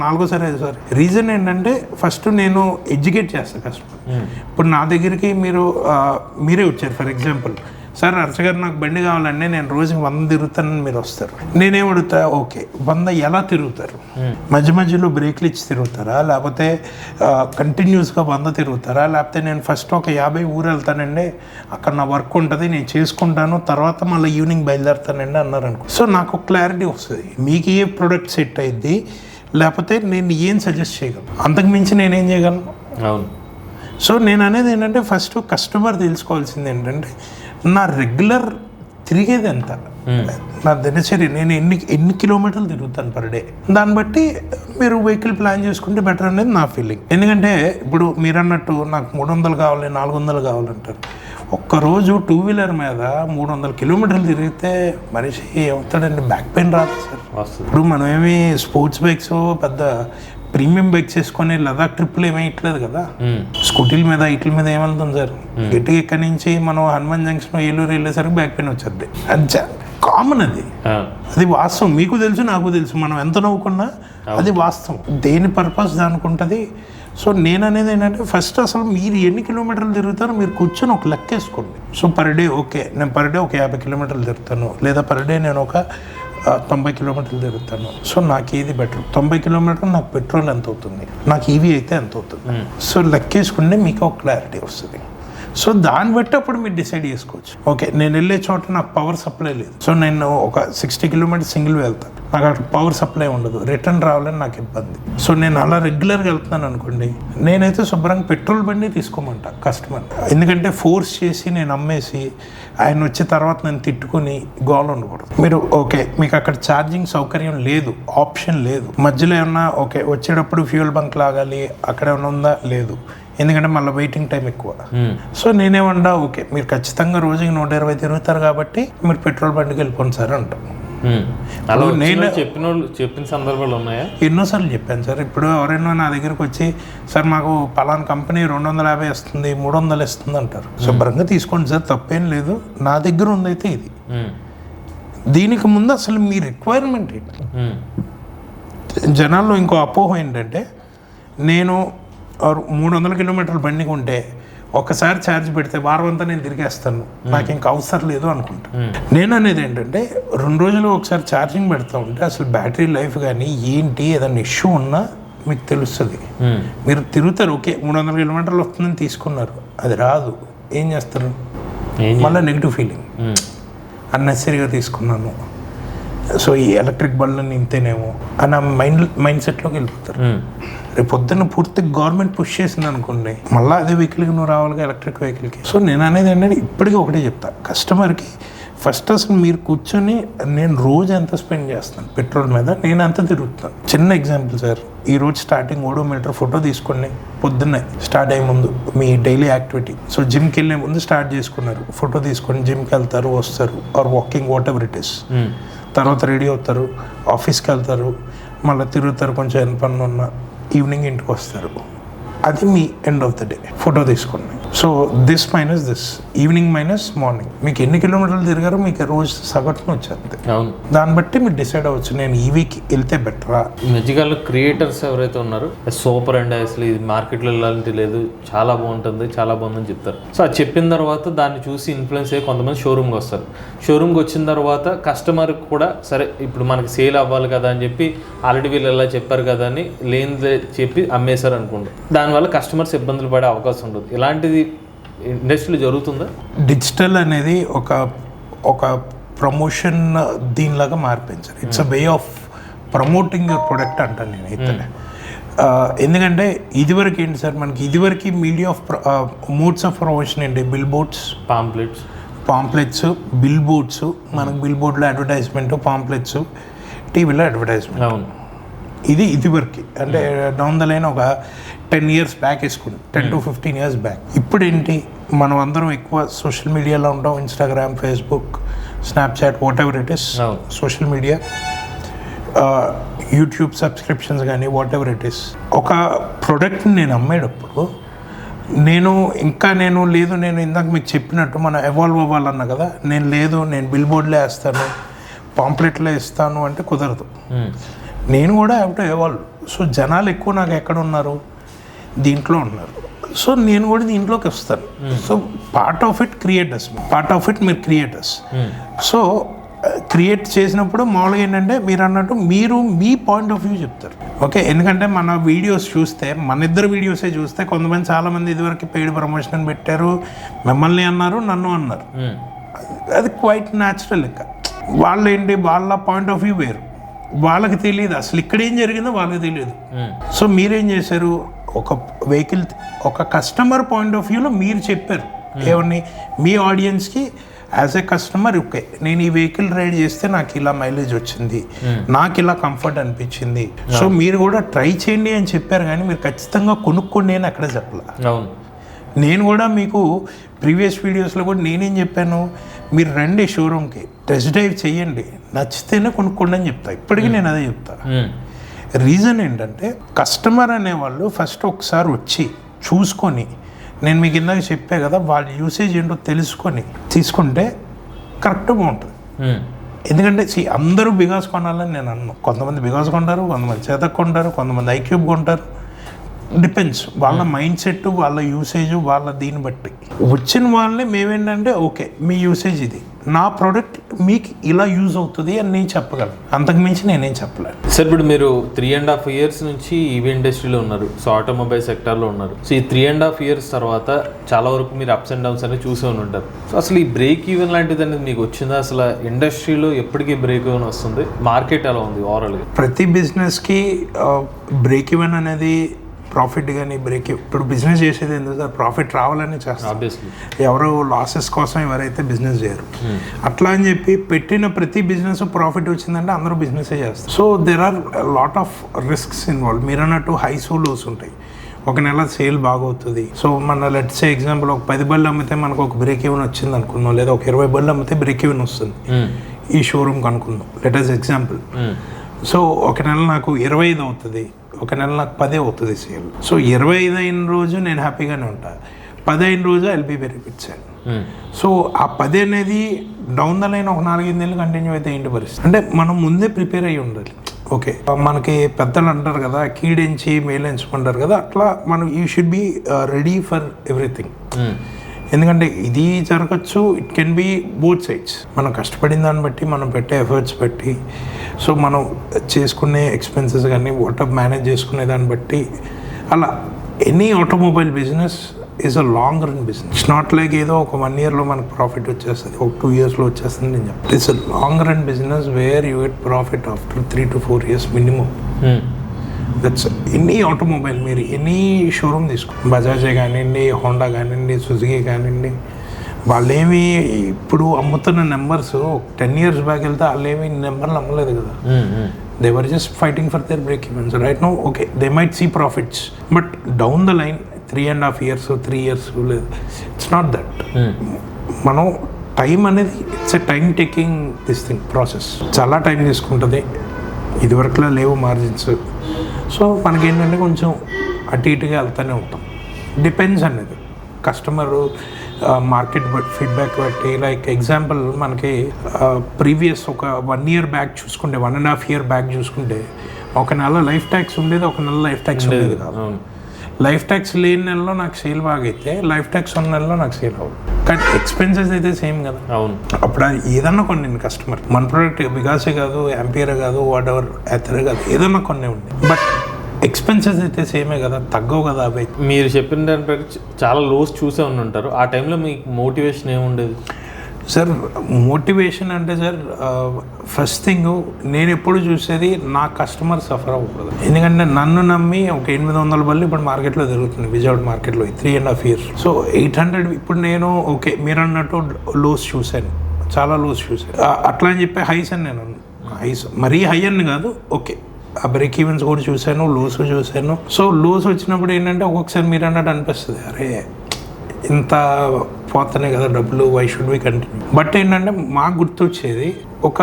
4సారి 5సారి రీజన్ ఏంటంటే ఫస్ట్ నేను ఎడ్యుకేట్ చేస్తాను కస్టమర్. ఇప్పుడు నా దగ్గరికి మీరే వచ్చారు ఫర్ ఎగ్జాంపుల్, సార్ హర్ష గారు నాకు బండి కావాలండి, నేను రోజుకి 100 తిరుగుతానని మీరు వస్తారు. నేనేం అడుగుతా, ఓకే 100 ఎలా తిరుగుతారు? మధ్య మధ్యలో బ్రేక్లు ఇచ్చి తిరుగుతారా, లేకపోతే కంటిన్యూస్గా 100 తిరుగుతారా, లేకపోతే నేను ఫస్ట్ ఒక 50 ఊరు వెళ్తానండి, అక్కడ నా వర్క్ ఉంటుంది నేను చేసుకుంటాను, తర్వాత మళ్ళీ ఈవినింగ్ బయలుదేరుతానండి అన్నారు అనుకో. సో నాకు క్లారిటీ వస్తుంది మీకు ఏ ప్రోడక్ట్ సెట్ అయ్యిద్ది, లేకపోతే నేను ఏం సజెస్ట్ చేయగలను, అంతకుమించి నేనేం చేయగలను. అవును. సో నేను అనేది ఏంటంటే ఫస్ట్ కస్టమర్ తెలుసుకోవాల్సింది ఏంటంటే నా రెగ్యులర్ తిరిగేది ఎంత, నా దినచర్య నేను ఎన్ని కిలోమీటర్లు తిరుగుతాను పర్ డే, దాన్ని బట్టి మీరు వెహికల్ ప్లాన్ చేసుకుంటే బెటర్ అనేది నా ఫీలింగ్. ఎందుకంటే ఇప్పుడు మీరు అన్నట్టు నాకు 300 కావాలి 400 కావాలంటారు. ఒక్కరోజు 2-వీలర్ మీద 300 కిలోమీటర్లు తిరిగితే మనిషి ఏమవుతాడండి? బ్యాక్ పెయిన్ రాదు సార్. ఇప్పుడు మనం ఏమి స్పోర్ట్స్ బైక్స్ పెద్ద ప్రీమియం బైక్స్ వేసుకొని లదాఖ్ ట్రిప్లు ఏమేయట్లేదు కదా. స్కూటీల మీద వీటి మీద ఏమవుతుంది సార్? గట్టిగా ఇక్కడి నుంచి మనం హనుమాన్ జంక్షన్ ఏలూరు వెళ్ళేసరికి బ్యాక్ పెయిన్ వచ్చేది. అది కామన్. అది వాస్తవం. మీకు తెలుసు నాకు తెలుసు. మనం ఎంత నవ్వుకున్నా అది వాస్తవం. దేని పర్పస్ దానికి ఉంటుంది. సో నేను అనేది ఏంటంటే ఫస్ట్ అసలు మీరు ఎన్ని కిలోమీటర్లు తిరుగుతారో మీరు కూర్చొని ఒక లెక్క వేసుకోండి. సో పర్ డే ఓకే నేను పర్ డే ఒక 50 కిలోమీటర్లు తిరుగుతాను, లేదా పర్ డే నేను ఒక 90 కిలోమీటర్లు తిరుగుతాను. సో నాకు ఏది బెటర్? 90 కిలోమీటర్లు నాకు పెట్రోల్ ఎంత అవుతుంది, నాకు ఈవీ అయితే ఎంత అవుతుంది. సో లెక్కేసుకుంటే మీకు ఒక క్లారిటీ వస్తుంది. సో దాన్ని బట్టి అప్పుడు మీరు డిసైడ్ చేసుకోవచ్చు. ఓకే నేను వెళ్ళే చోట నాకు పవర్ సప్లై లేదు, సో నేను ఒక 60 కిలోమీటర్స్ సింగిల్ వెళ్తాను, నాకు అక్కడ పవర్ సప్లై ఉండదు, రిటర్న్ రావాలని నాకు ఇబ్బంది. సో నేను అలా రెగ్యులర్గా వెళ్తున్నాను అనుకోండి, నేనైతే శుభ్రంగా పెట్రోల్ బండి తీసుకోమంటా కస్టమర్. ఎందుకంటే ఫోర్స్ చేసి నేను అమ్మేసి ఆయన వచ్చిన తర్వాత నేను తిట్టుకుని గోల్ ఉండకూడదు. మీరు ఓకే మీకు అక్కడ ఛార్జింగ్ సౌకర్యం లేదు, ఆప్షన్ లేదు, మధ్యలో ఏమన్నా ఓకే వచ్చేటప్పుడు ఫ్యూయల్ బంక్ లాగాలి అక్కడ ఏమన్నా ఉందా? లేదు, ఎందుకంటే మళ్ళీ వెయిటింగ్ టైం ఎక్కువ. సో నేనేమన్నా ఓకే మీరు ఖచ్చితంగా రోజుకి 120 తిరుగుతారు కాబట్టి మీరు పెట్రోల్ బండికి వెళ్ళిపోండి సార్ అంటాం. నేను చెప్పిన సందర్భాలు ఉన్నాయా? ఎన్నోసార్లు చెప్పాను సార్. ఇప్పుడు ఎవరైనా నా దగ్గరకు వచ్చి సార్ మాకు పలానా కంపెనీ 250 ఇస్తుంది 300 ఇస్తుంది అంటారు. శుభ్రంగా తీసుకోండి సార్, తప్పేం లేదు, నా దగ్గర ఉందైతే ఇది. దీనికి ముందు అసలు మీ రిక్వైర్మెంట్ ఏంటి? జనాల్లో ఇంకో అపోహ ఏంటంటే నేను 300 కిలోమీటర్ల బండి కొంటే ఒకసారి ఛార్జ్ పెడితే వారం అంతా నేను తిరిగేస్తాను, నాకు ఇంకా అవసరం లేదు అనుకుంటా. నేను అనేది ఏంటంటే 2 రోజులు ఒకసారి ఛార్జింగ్ పెడతా ఉంటే అసలు బ్యాటరీ లైఫ్ కానీ ఏంటి ఏదైనా ఇష్యూ ఉన్నా మీకు తెలుస్తుంది. మీరు తిరుగుతారు ఓకే 300 కిలోమీటర్లు వస్తుందని తీసుకున్నారు, అది రాదు, ఏం చేస్తారు? మళ్ళీ నెగిటివ్ ఫీలింగ్, అన్నెసరీగా తీసుకున్నాను, సో ఈ ఎలక్ట్రిక్ బళ్ళని ఇంతేనేమో అని మైండ్ సెట్లోకి వెళ్ళిపోతారు. రేపు పొద్దున్న పూర్తిగా గవర్నమెంట్ పుష్ చేసింది అనుకోండి, మళ్ళీ అదే వెహికల్కి నువ్వు రావాలిగా, ఎలక్ట్రిక్ వెహికల్కి. సో నేను అనేది ఏంటంటే ఇప్పటికీ ఒకటే చెప్తా కస్టమర్కి, ఫస్ట్ అసలు మీరు కూర్చొని నేను రోజు ఎంత స్పెండ్ చేస్తాను పెట్రోల్ మీద, నేను ఎంత తిరుగుతాను. చిన్న ఎగ్జాంపుల్ సార్, ఈ రోజు స్టార్టింగ్ ఓడోమీటర్ ఫోటో తీసుకోండి, పొద్దున్నే స్టార్ట్ అయ్యే ముందు మీ డైలీ యాక్టివిటీ. సో జిమ్కి వెళ్ళే ముందు స్టార్ట్ చేసుకున్నారు, ఫోటో తీసుకొని జిమ్కి వెళ్తారు వస్తారు, or walking whatever it is. తర్వాత రెడీ అవుతారు, ఆఫీస్కి వెళ్తారు, మళ్ళీ తిరుగుతారు, కొంచెం ఎంత పనులు ఉన్నా ఈవినింగ్ ఇంటికి వస్తారు. అది మీ end of the day photo తీసుకోండి. So this minus this, evening minus morning, మీకు ఎన్ని కిలోమీటర్లు తిరిగారో మీకు రోజు సగటున వచ్చేది. దాన్ని బట్టి మీరు డిసైడ్ అవ్వచ్చు నేను ఈ వీక్ వెళ్తే బెటరా. మధ్యకాలంలో క్రియేటర్స్ ఎవరైతే ఉన్నారో సూపర్ అండ్ అసలు ఇది మార్కెట్లో వెళ్ళాలంటే లేదు, చాలా బాగుంటుంది చాలా బాగుందని చెప్తారు. సో అది చెప్పిన తర్వాత దాన్ని చూసి ఇన్ఫ్లుయెన్స్ అయ్యి కొంతమంది షోరూమ్కి వస్తారు. షోరూమ్కి వచ్చిన తర్వాత కస్టమర్కి కూడా సరే ఇప్పుడు మనకి సేల్ అవ్వాలి కదా అని చెప్పి ఆల్రెడీ వీళ్ళు ఎలా చెప్పారు కదా అని లేనిదే చెప్పి అమ్మేశారు అనుకోండి, దానివల్ల కస్టమర్స్ ఇబ్బందులు పడే అవకాశం ఉండదు. ఇలాంటిది ఇండస్ట్రీలో జరుగుతుందా? డిజిటల్ అనేది ఒక ప్రమోషన్ దీనిలాగా మారిపోయింది sir. It's a way of promoting your product అంటాను నేను అయితే. ఎందుకంటే ఇదివరకు ఏంటి సార్, మనకి ఇదివరకు media of modes of promotion ఏంటి? Bill boards, pamphlets, bill boards, మనకు బిల్ బోర్డ్లో అడ్వర్టైజ్మెంట్, పాంప్లెట్స్, టీవీలో అడ్వర్టైజ్మెంట్. అవును, ఇదివరకు అంటే డౌన్ ద లైన్ ఒక 10 years బ్యాక్ వేసుకుంది, 10 to 15 years బ్యాక్. ఇప్పుడు ఏంటి, మనం అందరం ఎక్కువ సోషల్ మీడియాలో ఉంటాం. Instagram, Facebook, Snapchat, what ever it is social media, YouTube subscriptions కానీ వాట్ ఎవర్ ఇట్ ఇస్. ఒక ప్రోడక్ట్ని నేను అమ్మేటప్పుడు నేను ఇందాక మీకు చెప్పినట్టు మనం ఎవాల్వ్ అవ్వాలన్నా కదా, నేను బిల్ బోర్డ్లో వేస్తాను, పాంప్లెట్లో ఇస్తాను అంటే కుదరదు. నేను కూడా హ్యావ్ టు ఎవాల్వ్. సో జనాలు ఎక్కువ నాకు ఎక్కడ ఉన్నారు, దీంట్లో ఉన్నారు. సో నేను కూడా దీంట్లోకి వస్తాను. So part of it creators, మీరు క్రియేటర్స్. సో క్రియేట్ చేసినప్పుడు మామూలుగా ఏంటంటే మీరు అన్నట్టు మీరు మీ పాయింట్ ఆఫ్ వ్యూ చెప్తారు. ఓకే, ఎందుకంటే మన వీడియోస్ చూస్తే, మన ఇద్దరు వీడియోసే చూస్తే కొంతమంది చాలామంది ఇదివరకు పెయిడ్ ప్రమోషన్ పెట్టారు, మిమ్మల్ని అన్నారు, నన్ను అన్నారు. అది క్వైట్ న్యాచురల్. ఇంకా వాళ్ళు ఏంటి, వాళ్ళ పాయింట్ ఆఫ్ వ్యూ వేరు, వాళ్ళకి తెలియదు అసలు ఇక్కడ ఏం జరిగిందో వాళ్ళకి తెలియదు. సో మీరేం చేశారు, ఒక కస్టమర్ పాయింట్ ఆఫ్ వ్యూలో మీరు చెప్పారు ఏమని మీ ఆడియన్స్కి. యాజ్ ఏ కస్టమర్, ఓకే నేను ఈ వెహికల్ రైడ్ చేస్తే నాకు ఇలా మైలేజ్ వచ్చింది, నాకు ఇలా కంఫర్ట్ అనిపించింది, సో మీరు కూడా ట్రై చేయండి అని చెప్పారు. కానీ మీరు ఖచ్చితంగా కొనుక్కోండి అని అక్కడ చెప్పాల. నేను కూడా మీకు ప్రీవియస్ వీడియోస్లో కూడా నేనేం చెప్పాను, మీరు రండి షోరూమ్కి, టెస్ట్ డ్రైవ్ చేయండి, నచ్చితేనే కొనుక్కోండి అని చెప్తా. ఇప్పటికీ నేను అదే చెప్తా. రీజన్ ఏంటంటే కస్టమర్ అనేవాళ్ళు ఫస్ట్ ఒకసారి వచ్చి చూసుకొని, నేను మీకు ఇందాక చెప్పే కదా, వాళ్ళ యూసేజ్ ఏంటో తెలుసుకొని తీసుకుంటే కరెక్ట్గా ఉంటుంది. ఎందుకంటే అందరూ బిగాస్ కొనాలని నేను అన్నాను. కొంతమంది బిగాస్ కొంటారు, కొంతమంది చేతకు కొంటారు, కొంతమంది ఐక్యూబ్ కొంటారు. డిపెండ్స్ వాళ్ళ మైండ్ సెట్, వాళ్ళ యూసేజ్, వాళ్ళ దీన్ని బట్టి. వచ్చిన వాళ్ళని మేమేంటంటే ఓకే మీ యూసేజ్ ఇది, నా ప్రోడక్ట్ మీకు ఇలా యూజ్ అవుతుంది అని నేను చెప్పగలను, అంతకుమించి నేనేం చెప్పలేను. సార్ ఇప్పుడు మీరు 3.5 years నుంచి ఈవీ ఇండస్ట్రీలో ఉన్నారు, సో ఆటోమొబైల్ సెక్టార్లో ఉన్నారు. సో ఈ 3.5 years తర్వాత చాలా వరకు మీరు అప్స్ అండ్ డౌన్స్ అనేది చూసే ఉంటారు. సో అసలు ఈ బ్రేక్ ఈవెన్ లాంటిది అనేది మీకు వచ్చిందా? అసలు ఇండస్ట్రీలో ఎప్పటికీ బ్రేక్ ఈవెన్ వస్తుంది, మార్కెట్ ఎలా ఉంది ఓవరాల్గా? ప్రతి బిజినెస్కి బ్రేక్ ఈవెన్ అనేది ప్రాఫిట్ కానీ ఇప్పుడు బిజినెస్ చేసేది ఎందుకు సార్, ప్రాఫిట్ రావాలని చేస్తారు. ఎవరు లాసెస్ కోసం ఎవరైతే బిజినెస్ చేయరు. అట్లా అని చెప్పి పెట్టిన ప్రతి బిజినెస్ ప్రాఫిట్ వచ్చిందంటే అందరూ బిజినెసే చేస్తారు. So there are lot of risks involve. మీరు అన్నట్టు హై లోస్ ఉంటాయి. ఒక నెల సేల్ బాగవుతుంది. సో మన లెట్స్ సే ఎగ్జాంపుల్ ఒక 10 బళ్ళు అమ్మితే మనకు ఒక బ్రేక్ ఈవెన్ వచ్చింది అనుకుందాం, లేదా ఒక 20 బళ్ళు అమ్మితే బ్రేక్ ఈవెన్ వస్తుంది ఈ షోరూమ్కి అనుకుందాం, లెట్ అస్ ఎగ్జాంపుల్. సో ఒక నెల నాకు 25 అవుతుంది, ఒక నెల నాకు 10 అవుతుంది సేల్. సో 25 అయిన రోజు నేను హ్యాపీగానే ఉంటాను, 10 అయిన రోజు ఐల్ బి వెరీ పిచ్చాను. సో ఆ 10 అనేది డౌన్ ద లైన్ ఒక 4-5 నెలలు కంటిన్యూ అయితే ఏంటి పరిస్థితి అంటే మనం ముందే ప్రిపేర్ అయ్యి ఉండాలి. ఓకే, మనకి పెద్దలు అంటారు కదా, కీడెంచి మేలెంచుకుంటారు కదా, అట్లా మనం you should be ready for everything. ఎందుకంటే ఇది జరగచ్చు, it can be both sides. మనం కష్టపడిన దాన్ని బట్టి, మనం పెట్టే ఎఫర్ట్స్ బట్టి, సో మనం చేసుకునే ఎక్స్పెన్సెస్ కానీ వాటర్ మేనేజ్ చేసుకునే దాన్ని బట్టి, అలా any automobile business is a long run business. It's not like ఏదో ఒక 1 yearలో మనకు ప్రాఫిట్ వచ్చేస్తుంది, ఒక 2 yearsలో వచ్చేస్తుంది నేను చెప్తాను. It's a long run business where you get profit after 3 to 4 years minimum. That's any automobile. మీరు ఎనీ షోరూమ్ తీసుకో, బజాజే కానివ్వండి, హోండా కానివ్వండి, సుజుకి కానివ్వండి, వాళ్ళేమి ఇప్పుడు అమ్ముతున్న నెంబర్స్ 10 years బ్యాక్ వెళ్తే వాళ్ళేమి నెంబర్లు అమ్మలేదు కదా. They were just fighting for their break evens. Right now okay they might see profits, but down the line 3.5 years 3 years లేదు, ఇట్స్ నాట్ దట్. మనం టైం అనేది it's a time taking this thing process, చాలా time తీసుకుంటుంది. ఇదివరకులా లేవు margins. So మనకేంటంటే కొంచెం అటు ఇటుగా వెళ్తూనే ఉంటాం. డిపెండ్స్ అనేది కస్టమరు, మార్కెట్ ఫీడ్బ్యాక్ బట్టి. లైక్ ఎగ్జాంపుల్ మనకి ప్రీవియస్ ఒక 1 year బ్యాక్ చూసుకుంటే, 1.5 year బ్యాక్ చూసుకుంటే, ఒక నెల లైఫ్ ట్యాక్స్ ఉండేది, ఒక నెల లైఫ్ ట్యాక్స్ ఉండేది కాదు. లైఫ్ ట్యాక్స్ లేని నెలలో నాకు సేల్ బాగైతే, లైఫ్ ట్యాక్స్ ఉన్న నెలలో నాకు సేల్ అవ్వదు. కానీ ఎక్స్పెన్సెస్ అయితే సేమ్ కదా. అవును, అప్పుడు ఏదన్నా కొన్ని కస్టమర్ మన ప్రోడక్ట్ బికాసే కాదు, యాంపియరే కాదు, వాట్ ఎవర్ ఎథరే కాదు, ఏదన్నా కొన్ని ఉంది. బట్ ఎక్స్పెన్సెస్ అయితే సేమే కదా, తగ్గవు కదా అవి. మీరు చెప్పిన దాని ప్రకారం చాలా లోస్ చూసే ఉంటారు. ఆ టైంలో మీకు మోటివేషన్ ఏముండేది సార్? మోటివేషన్ అంటే సార్, ఫస్ట్ థింగ్ నేను ఎప్పుడు చూసేది నా కస్టమర్ సఫర్ అవ్వకూడదు. ఎందుకంటే నన్ను నమ్మి ఒక 800 బళ్ళు ఇప్పుడు మార్కెట్లో జరుగుతుంది, విజయవాడ మార్కెట్లో 3.5 years. సో 800 ఇప్పుడు నేను ఓకే మీరు అన్నట్టు లోస్ చూశాను, చాలా లోస్ చూశాను. అట్లా అని చెప్పి హైస్ అని నేను హైస్ మరీ హై అని కాదు, ఓకే ఆ బ్రేక్ ఈవెన్స్ కూడా చూశాను, లోస్ చూశాను. సో లోస్ వచ్చినప్పుడు ఏంటంటే ఒక్కొక్కసారి మీరు అన్నట్టు అనిపిస్తుంది, అరే ఇంత పోతున్నాయి కదా డబ్బులు, why should we continue. But ఏంటంటే మాకు గుర్తొచ్చేది, ఒక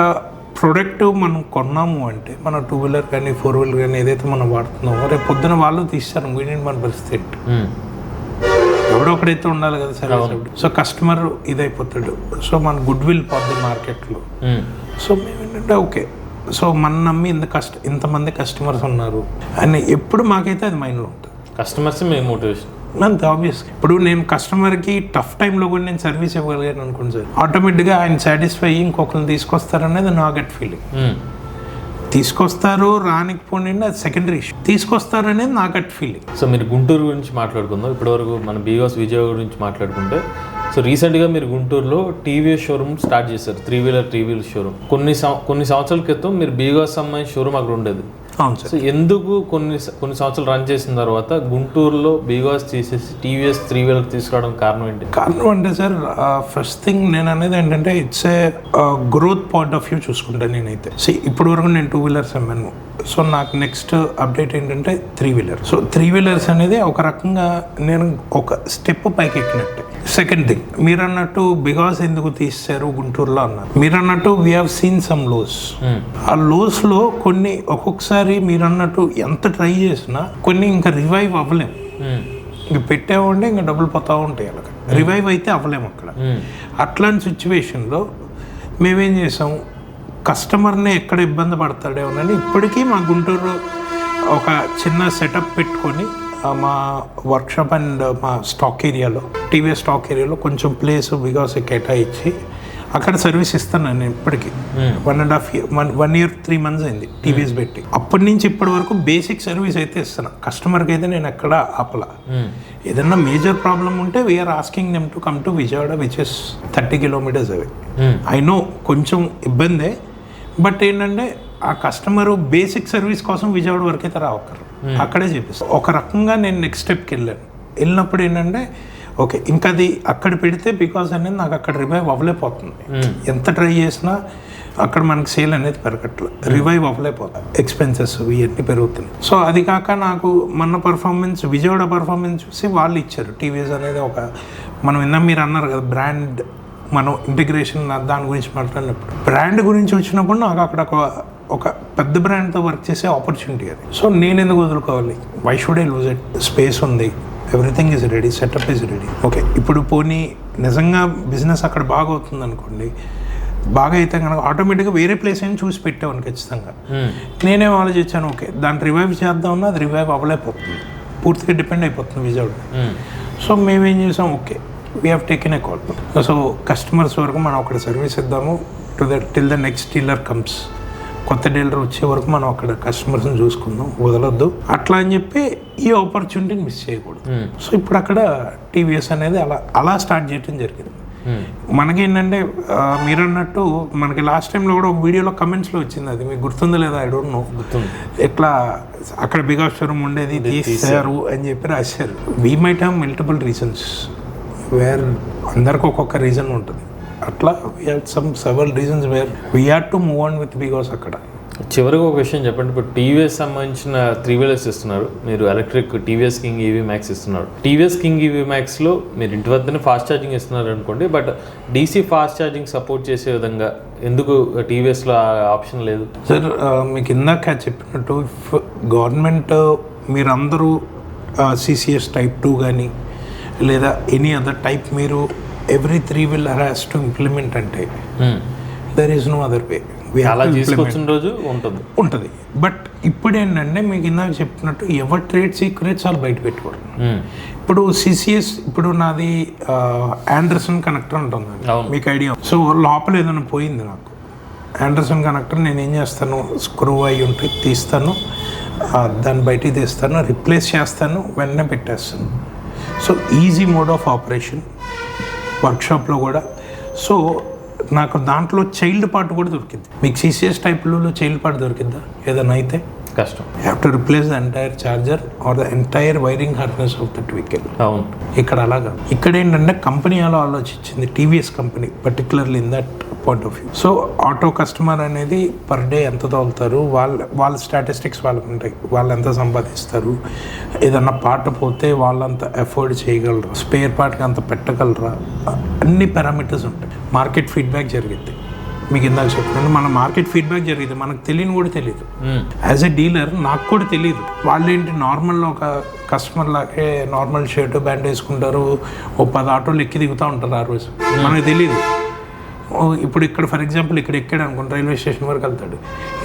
ప్రోడక్ట్ మనం కొన్నాము అంటే మన 2-wheeler కానీ 4-wheeler కానీ ఏదైతే మనం వాడుతున్నామో రేపు పొద్దున వాళ్ళు తీస్తారు, వీడిని మన పరిస్థితి ఎవడో ఒకడైతే ఉండాలి కదా సరే. సో కస్టమర్ ఇదైపోతాడు, సో మన గుడ్ విల్ పోద్ది మార్కెట్లో. సో మేము ఏంటంటే ఓకే, సో మన నమ్మి ఇంతమంది కస్టమర్స్ ఉన్నారు అని ఎప్పుడు మాకైతే అది మైండ్లో ఉంటుంది. కస్టమర్స్ మేము మోటివేషన్ అంత ఆబ్వియస్. ఇప్పుడు నేను కస్టమర్కి టఫ్ టైంలో కూడా నేను సర్వీస్ ఇవ్వగలిగాను అనుకోండి సార్, ఆటోమేటిక్గా ఆయన సాటిస్ఫై ఇంకొకరిని తీసుకొస్తారనేది నా గట్ ఫీలింగ్. తీసుకొస్తారు రానికపోండి అది సెకండరీ ఇష్యూ, తీసుకొస్తారనేది నా గట్ ఫీలింగ్. సో మీరు గుంటూరు గురించి మాట్లాడుకుందాం. ఇప్పటివరకు మన బీగాస్ విజయవాడ గురించి మాట్లాడుకుంటే, సో రీసెంట్గా మీరు గుంటూరులో టీవీఎస్ షోరూమ్ స్టార్ట్ చేశారు, 3-wheeler షోరూమ్. కొన్ని సంవత్సరాల క్రితం మీరు బీగాస్ సంబంధించిన షోరూమ్ అక్కడ ఉండేది. అవును సార్. సో ఎందుకు కొన్ని సంవత్సరాలు రన్ చేసిన తర్వాత గుంటూరులో బీగాస్ తీసేసి టీవీఎస్ 3-wheeler తీసుకురావడం కారణం ఏంటి? కారణం అంటే సార్, ఫస్ట్ థింగ్ నేను అనేది ఏంటంటే it's a growth point of view చూసుకుంటాను నేనైతే. ఇప్పటి వరకు నేను 2-wheelers అమ్మాను. సో నాకు నెక్స్ట్ అప్డేట్ ఏంటంటే 3-wheeler. సో 3-wheelers అనేది ఒక రకంగా నేను ఒక స్టెప్ పైకి ఎక్కినట్టే. సెకండ్ థింగ్ మీరు అన్నట్టు బికాస్ ఎందుకు తీశారు గుంటూరులో అన్నారు, మీరు అన్నట్టు we have seen some lows. ఆ లోస్లో కొన్ని ఒక్కొక్కసారి మీరు అన్నట్టు ఎంత ట్రై చేసినా కొన్ని ఇంకా రివైవ్ అవ్వలేము. ఇంక పెట్టామంటే ఇంకా డబ్బులు పోతా ఉంటాయి, అలాగ రివైవ్ అయితే అవ్వలేము అక్కడ. అట్లాంటి సిచ్యువేషన్లో మేమేం చేసాం, కస్టమర్ని ఎక్కడ ఇబ్బంది పడతాడేమోనని ఇప్పటికీ మా గుంటూరు ఒక చిన్న సెటప్ పెట్టుకొని మా వర్క్షాప్ అండ్ మా స్టాక్ ఏరియాలో టీవీఎస్ స్టాక్ ఏరియాలో కొంచెం ప్లేస్ బికాస్ కేటాయించి అక్కడ సర్వీస్ ఇస్తాను నేను ఇప్పటికీ. 1.5 year 3 months అయింది టీవీఎస్ పెట్టి. అప్పటి నుంచి ఇప్పటి వరకు బేసిక్ సర్వీస్ అయితే ఇస్తాను కస్టమర్కి అయితే. నేను ఎక్కడ ఆపల. ఏదన్నా మేజర్ ప్రాబ్లం ఉంటే we are asking them to come to Vijayawada which is 30 kilometers away. I know కొంచెం ఇబ్బందే, బట్ ఏంటంటే ఆ కస్టమరు బేసిక్ సర్వీస్ కోసం విజయవాడ వరకు అయితే రావక్కరు, అక్కడే చెప్పిస్తాను. ఒక రకంగా నేను నెక్స్ట్ స్టెప్కి వెళ్ళినప్పుడు ఏంటంటే ఓకే ఇంకా అది అక్కడ పెడితే బికాస్ అనేది నాకు అక్కడ రివైవ్ అవ్వలేకపోతుంది. ఎంత ట్రై చేసినా అక్కడ మనకి సేల్ అనేది పెరగట్లేదు, రివైవ్ అవ్వలేకపోతుంది, ఎక్స్పెన్సెస్ ఇవన్నీ పెరుగుతున్నాయి. సో అది కాక నాకు మన పర్ఫార్మెన్స్ విజయవాడ పర్ఫార్మెన్స్ చూసి వాళ్ళు ఇచ్చారు. టీవీఎస్ అనేది ఒక మనం ఇందా మీరు అన్నారు కదా బ్రాండ్, మనం ఇంటిగ్రేషన్ దాని గురించి మాట్లాడినప్పుడు బ్రాండ్ గురించి వచ్చినప్పుడు నాకు అక్కడ ఒక పెద్ద బ్రాండ్తో వర్క్ చేసే ఆపర్చునిటీ అది. సో నేను ఎందుకు వదులుకోవాలి, why should I lose it? Space ఉంది, everything is ready, setup is ready. Okay ఇప్పుడు పోనీ నిజంగా బిజినెస్ అక్కడ బాగా అవుతుంది అనుకోండి, బాగా అయితే కనుక ఆటోమేటిక్గా వేరే ప్లేస్ అయినా చూసి పెట్టామని ఖచ్చితంగా. నేనేం ఆలోచించాను, ఓకే దాన్ని రివైవ్ చేద్దామన్నా అది రివైవ్ అవ్వలేకపోతుంది, పూర్తిగా డిపెండ్ అయిపోతుంది విజయవాడ. సో మేమేం చేసాం, okay we have taken a call. So customers వరకు మనం అక్కడ సర్వీస్ ఇద్దాము till the next dealer comes. కొత్త డీలర్ వచ్చే వరకు మనం అక్కడ కస్టమర్స్ని చూసుకుందాం, వదలొద్దు అట్లా అని చెప్పి ఈ ఆపర్చునిటీని మిస్ చేయకూడదు. సో ఇప్పుడు అక్కడ టీవీఎస్ అనేది అలా స్టార్ట్ చేయడం జరిగింది. మనకేంటంటే మీరు అన్నట్టు మనకి లాస్ట్ టైంలో కూడా ఒక వీడియోలో కమెంట్స్లో వచ్చింది, అది మీకు గుర్తుందో లేదా ఐ డోంట్ నో, ఎట్లా అక్కడ బిగాస్ షోరూమ్ ఉండేది తీసారు అని చెప్పి రాశారు. We might have multiple reasons, where అందరికి ఒక్కొక్క రీజన్ ఉంటుంది. అట్లా we had several reasons where we had to move on with because అక్కడ. చివరికి ఒక విషయం చెప్పండి, ఇప్పుడు టీవీఎస్ సంబంధించిన 3-wheelers ఇస్తున్నారు మీరు, electric TVS king EV max ఇస్తున్నారు. టీవీఎస్ కింగ్ ఈవీ మ్యాక్స్లో మీరు ఇంటి వద్దనే ఫాస్ట్ ఛార్జింగ్ ఇస్తున్నారు అనుకోండి, but DC fast charging support చేసే విధంగా ఎందుకు టీవీఎస్లో ఆప్షన్ లేదు? సార్ మీకు ఇందాక చెప్పినట్టు గవర్నమెంట్ మీరందరూ CCS Type 2 కానీ లేదా ఎనీ అదర్ టైప్ మీరు every 3-wheeler has to implement అంటే there is no other way. అలా తీసుకొచ్చిన రోజు ఉంటుంది. బట్ ఇప్పుడు ఏంటంటే మీకు ఇందాక చెప్పినట్టు ఎవరి ట్రేడ్ సీక్రెట్స్ వాళ్ళు బయట పెట్టుకోరు. ఇప్పుడు CCS ఇప్పుడు నాది ఆండర్సన్ కనెక్టర్ ఉంటుంది, మీకు ఐడియా. సో లోపల ఏదైనా పోయింది నాకు ఆండర్సన్ కనెక్టర్, నేను ఏం చేస్తాను, స్క్రూ అయి ఉంటే తీస్తాను, దాన్ని బయటికి తీస్తాను, రిప్లేస్ చేస్తాను, వెంటనే పెట్టేస్తాను. So easy mode of operation వర్క్షాప్లో కూడా. సో నాకు దాంట్లో చైల్డ్ పార్ట్ కూడా దొరికింది. మీకు సిసిఎస్ టైప్లో చైల్డ్ పార్ట్ దొరికిందా ఏదైనా అయితే? కష్టం. You have to replace the entire charger or the entire wiring harness of that vehicle. అవును. ఇక్కడ అలాగా. ఇక్కడ ఏంటంటే కంపెనీ అలా ఆలోచించింది, TVS company particularly in that point of view. So auto customer అనేది పర్ డే ఎంత తోలుతారు, వాళ్ళ స్టాటిస్టిక్స్ వాళ్ళకు ఉంటాయి, వాళ్ళు ఎంత సంపాదిస్తారు, ఏదన్నా పార్ట్ పోతే వాళ్ళంత ఎఫోర్డ్ చేయగలరా, స్పేర్ పార్ట్కి అంత పెట్టగలరా, అన్ని పారామీటర్స్ ఉంటాయి. మార్కెట్ ఫీడ్బ్యాక్ జరిగింది. మీకు ఇందాక చెప్పినట్టు మన మార్కెట్ ఫీడ్బ్యాక్ జరిగింది, మనకు తెలియని కూడా తెలియదు. యాజ్ ఎ డీలర్ నాకు కూడా తెలియదు. వాళ్ళు ఏంటి నార్మల్ ఒక కస్టమర్ లాగే నార్మల్ షర్ట్ ప్యాంట్ వేసుకుంటారు, ఓ 10 ఆటోలు ఎక్కి దిగుతూ ఉంటారు ఆ రోజు, మనకు తెలియదు. ఇప్పుడు ఇక్కడ ఫర్ ఎగ్జాంపుల్ ఇక్కడ ఎక్కాడు అనుకోండి, రైల్వే స్టేషన్ వరకు వెళ్తాడు,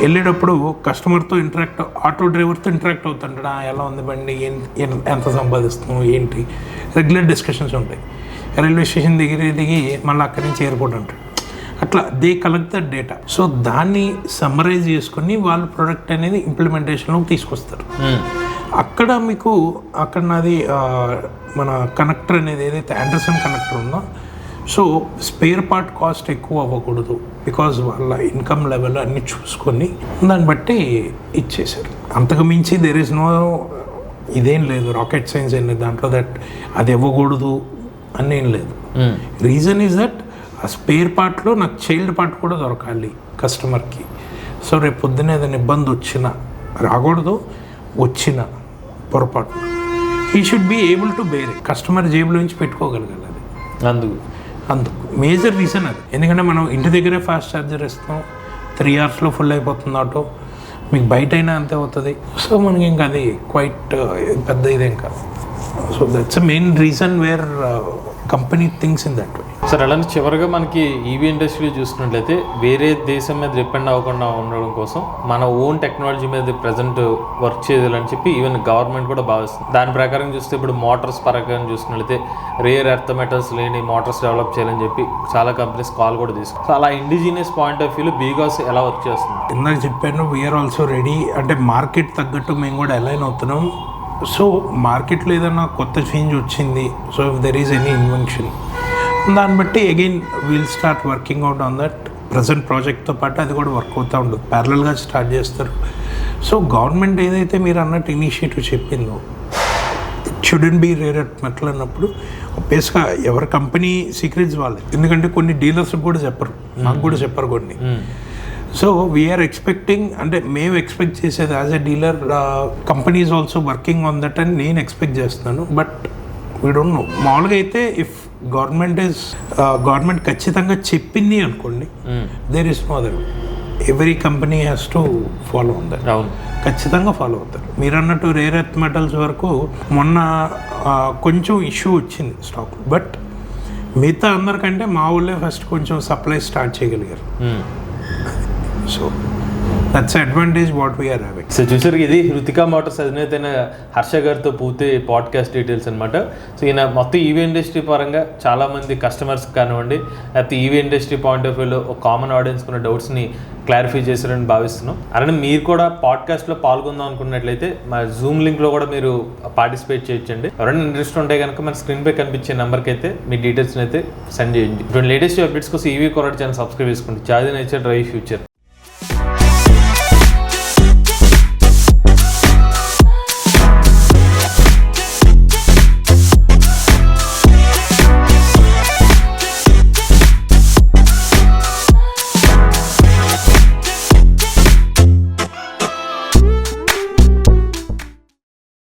వెళ్ళేటప్పుడు కస్టమర్తో ఆటో డ్రైవర్తో ఇంటరాక్ట్ అవుతుంటాడు. ఎలా ఉంది బండి, ఎంత సంపాదిస్తున్నావు, ఏంటి, రెగ్యులర్ డిస్కషన్స్ ఉంటాయి. రైల్వే స్టేషన్ దిగి మళ్ళీ అక్కడి నుంచి ఎయిర్పోర్ట్ అంటాడు. అట్లా they collect the data. So దాన్ని సమ్మరైజ్ చేసుకొని వాళ్ళు ప్రొడక్ట్ అనేది ఇంప్లిమెంటేషన్లోకి తీసుకొస్తారు. అక్కడ మీకు అక్కడ నాది మన కనెక్టర్ అనేది ఏదైతే ఆండర్సన్ కనెక్టర్ ఉందో, సో స్పేర్ పార్ట్ కాస్ట్ ఎక్కువ అవ్వకూడదు, బికాజ్ వాళ్ళ ఇన్కమ్ లెవెల్ అన్నీ చూసుకొని దాన్ని బట్టి ఇచ్చేసారు. అంతకు మించి దేర్ ఇస్ నో ఇదేం లేదు, రాకెట్ సైన్స్ ఏం లేదు దాంట్లో, దట్ అది ఇవ్వకూడదు అని ఏం లేదు. రీజన్ ఈజ్ దట్ ఆ స్పేర్ పార్ట్లో నాకు చైల్డ్ పార్ట్ కూడా దొరకాలి కస్టమర్కి. సో రేపు పొద్దున్న ఏదైనా ఇబ్బంది వచ్చినా, రాకూడదు, వచ్చిన పొరపాటు he should be able to bear it. Customer జేబులో నుంచి పెట్టుకోగలగాలి అది. అందుకు మేజర్ రీజన్ అది. ఎందుకంటే మనం ఇంటి దగ్గరే ఫాస్ట్ ఛార్జర్ ఇస్తాం, 3 అవర్స్లో ఫుల్ అయిపోతుంది ఆటో, మీకు బయట అయినా అంతే అవుతుంది. సో మనకి ఇంకా అది క్వైట్ పెద్ద ఇదేం కాదు. So that's a main reason where company things in that way. Sir అలానే చివరిగా మనకి ఈవీ ఇండస్ట్రీ చూసినట్లయితే వేరే దేశం మీద డిపెండ్ అవ్వకుండా ఉండడం కోసం మన ఓన్ టెక్నాలజీ మీద ప్రజెంట్ వర్క్ చేయాలని చెప్పి ఈవెన్ గవర్నమెంట్ కూడా భావిస్తుంది. దాని ప్రకారం చూస్తే ఇప్పుడు మోటార్స్ పరంగా చూసినట్లయితే రేర్ ఎర్త్ మెటల్స్ లేని మోటార్స్ డెవలప్ చేయాలని చెప్పి చాలా కంపెనీస్ కాల్ కూడా తీసుకుంటారు. సో అలా ఇండిజినియస్ పాయింట్ ఆఫ్ వ్యూలో బీగాస్ ఎలా వర్క్ చేస్తుంది? ఇందాక చెప్పాను, వీఆర్ ఆల్సో రెడీ. అంటే మార్కెట్ తగ్గట్టు మేము కూడా అలైన్ అవుతున్నాం. సో మార్కెట్లో ఏదైనా కొత్త చేంజ్ వచ్చింది, so if there is any invention, దాన్ని బట్టి again we'll start working out on that. Present ప్రాజెక్ట్తో పాటు అది కూడా వర్క్ అవుతూ ఉంటుంది, ప్యారలల్గా స్టార్ట్ చేస్తారు. సో గవర్నమెంట్ ఏదైతే మీరు అన్నట్టు ఇనిషియేటివ్ చెప్పిందో, it shouldn't be rare earth metal అన్నప్పుడు బేస్గా ఎవరి కంపెనీ సీక్రెట్స్ వాళ్ళే. ఎందుకంటే కొన్ని డీలర్స్కి కూడా చెప్పరు, నాకు కూడా చెప్పరు కొన్ని. సో వీఆర్ ఎక్స్పెక్టింగ్, అంటే మేము ఎక్స్పెక్ట్ చేసేది as a dealer, company is also working on that అని నేను ఎక్స్పెక్ట్ చేస్తున్నాను. But we don't know. మామూలుగా అయితే ఇఫ్ గవర్నమెంట్ ఖచ్చితంగా చెప్పింది అనుకోండి, there is no other. Every company has to follow on that. ఖచ్చితంగా ఫాలో అవుతారు. మీరు అన్నట్టు రేర్ ఎర్త్ మెటల్స్ వరకు మొన్న కొంచెం ఇష్యూ వచ్చింది స్టాక్, బట్ మిగతా అందరికంటే మా ఊళ్ళే ఫస్ట్ కొంచెం సప్లై స్టార్ట్ చేయగలిగారు. So that's advantage what we are having. So చూసారు, ఇది హృతికా మోటార్స్ అధినేత హర్ష గారితో పూర్తి పాడ్కాస్ట్ డీటెయిల్స్ అనమాట. సో ఈయన మొత్తం ఈవీ ఇండస్ట్రీ పరంగా చాలామంది కస్టమర్స్ కానివ్వండి, లేకపోతే ఈవీ ఇండస్ట్రీ పాయింట్ ఆఫ్ వ్యూలో ఒక కామన్ ఆడియన్స్ ఉన్న డౌట్స్ని క్లారిఫై చేశారని భావిస్తున్నాం. అలానే మీరు కూడా పాడ్కాస్ట్లో పాల్గొందాం అనుకున్నట్లయితే మా జూమ్ లింక్లో కూడా మీరు పార్టిసిపేట్ చేయొచ్చండి. ఎవరైనా ఇంట్రెస్ట్ ఉంటే కనుక మన స్క్రీన్పై కనిపించే నెంబర్కి అయితే మీ డీటెయిల్స్ని అయితే సెండ్ చేయండి. ఇప్పుడు లేటెస్ట్ అప్డేట్స్ కోసం ఈవీ కొరడ్ ఛానల్ సబ్స్క్రైబ్ చేసుకోండి. Charge nature drive future.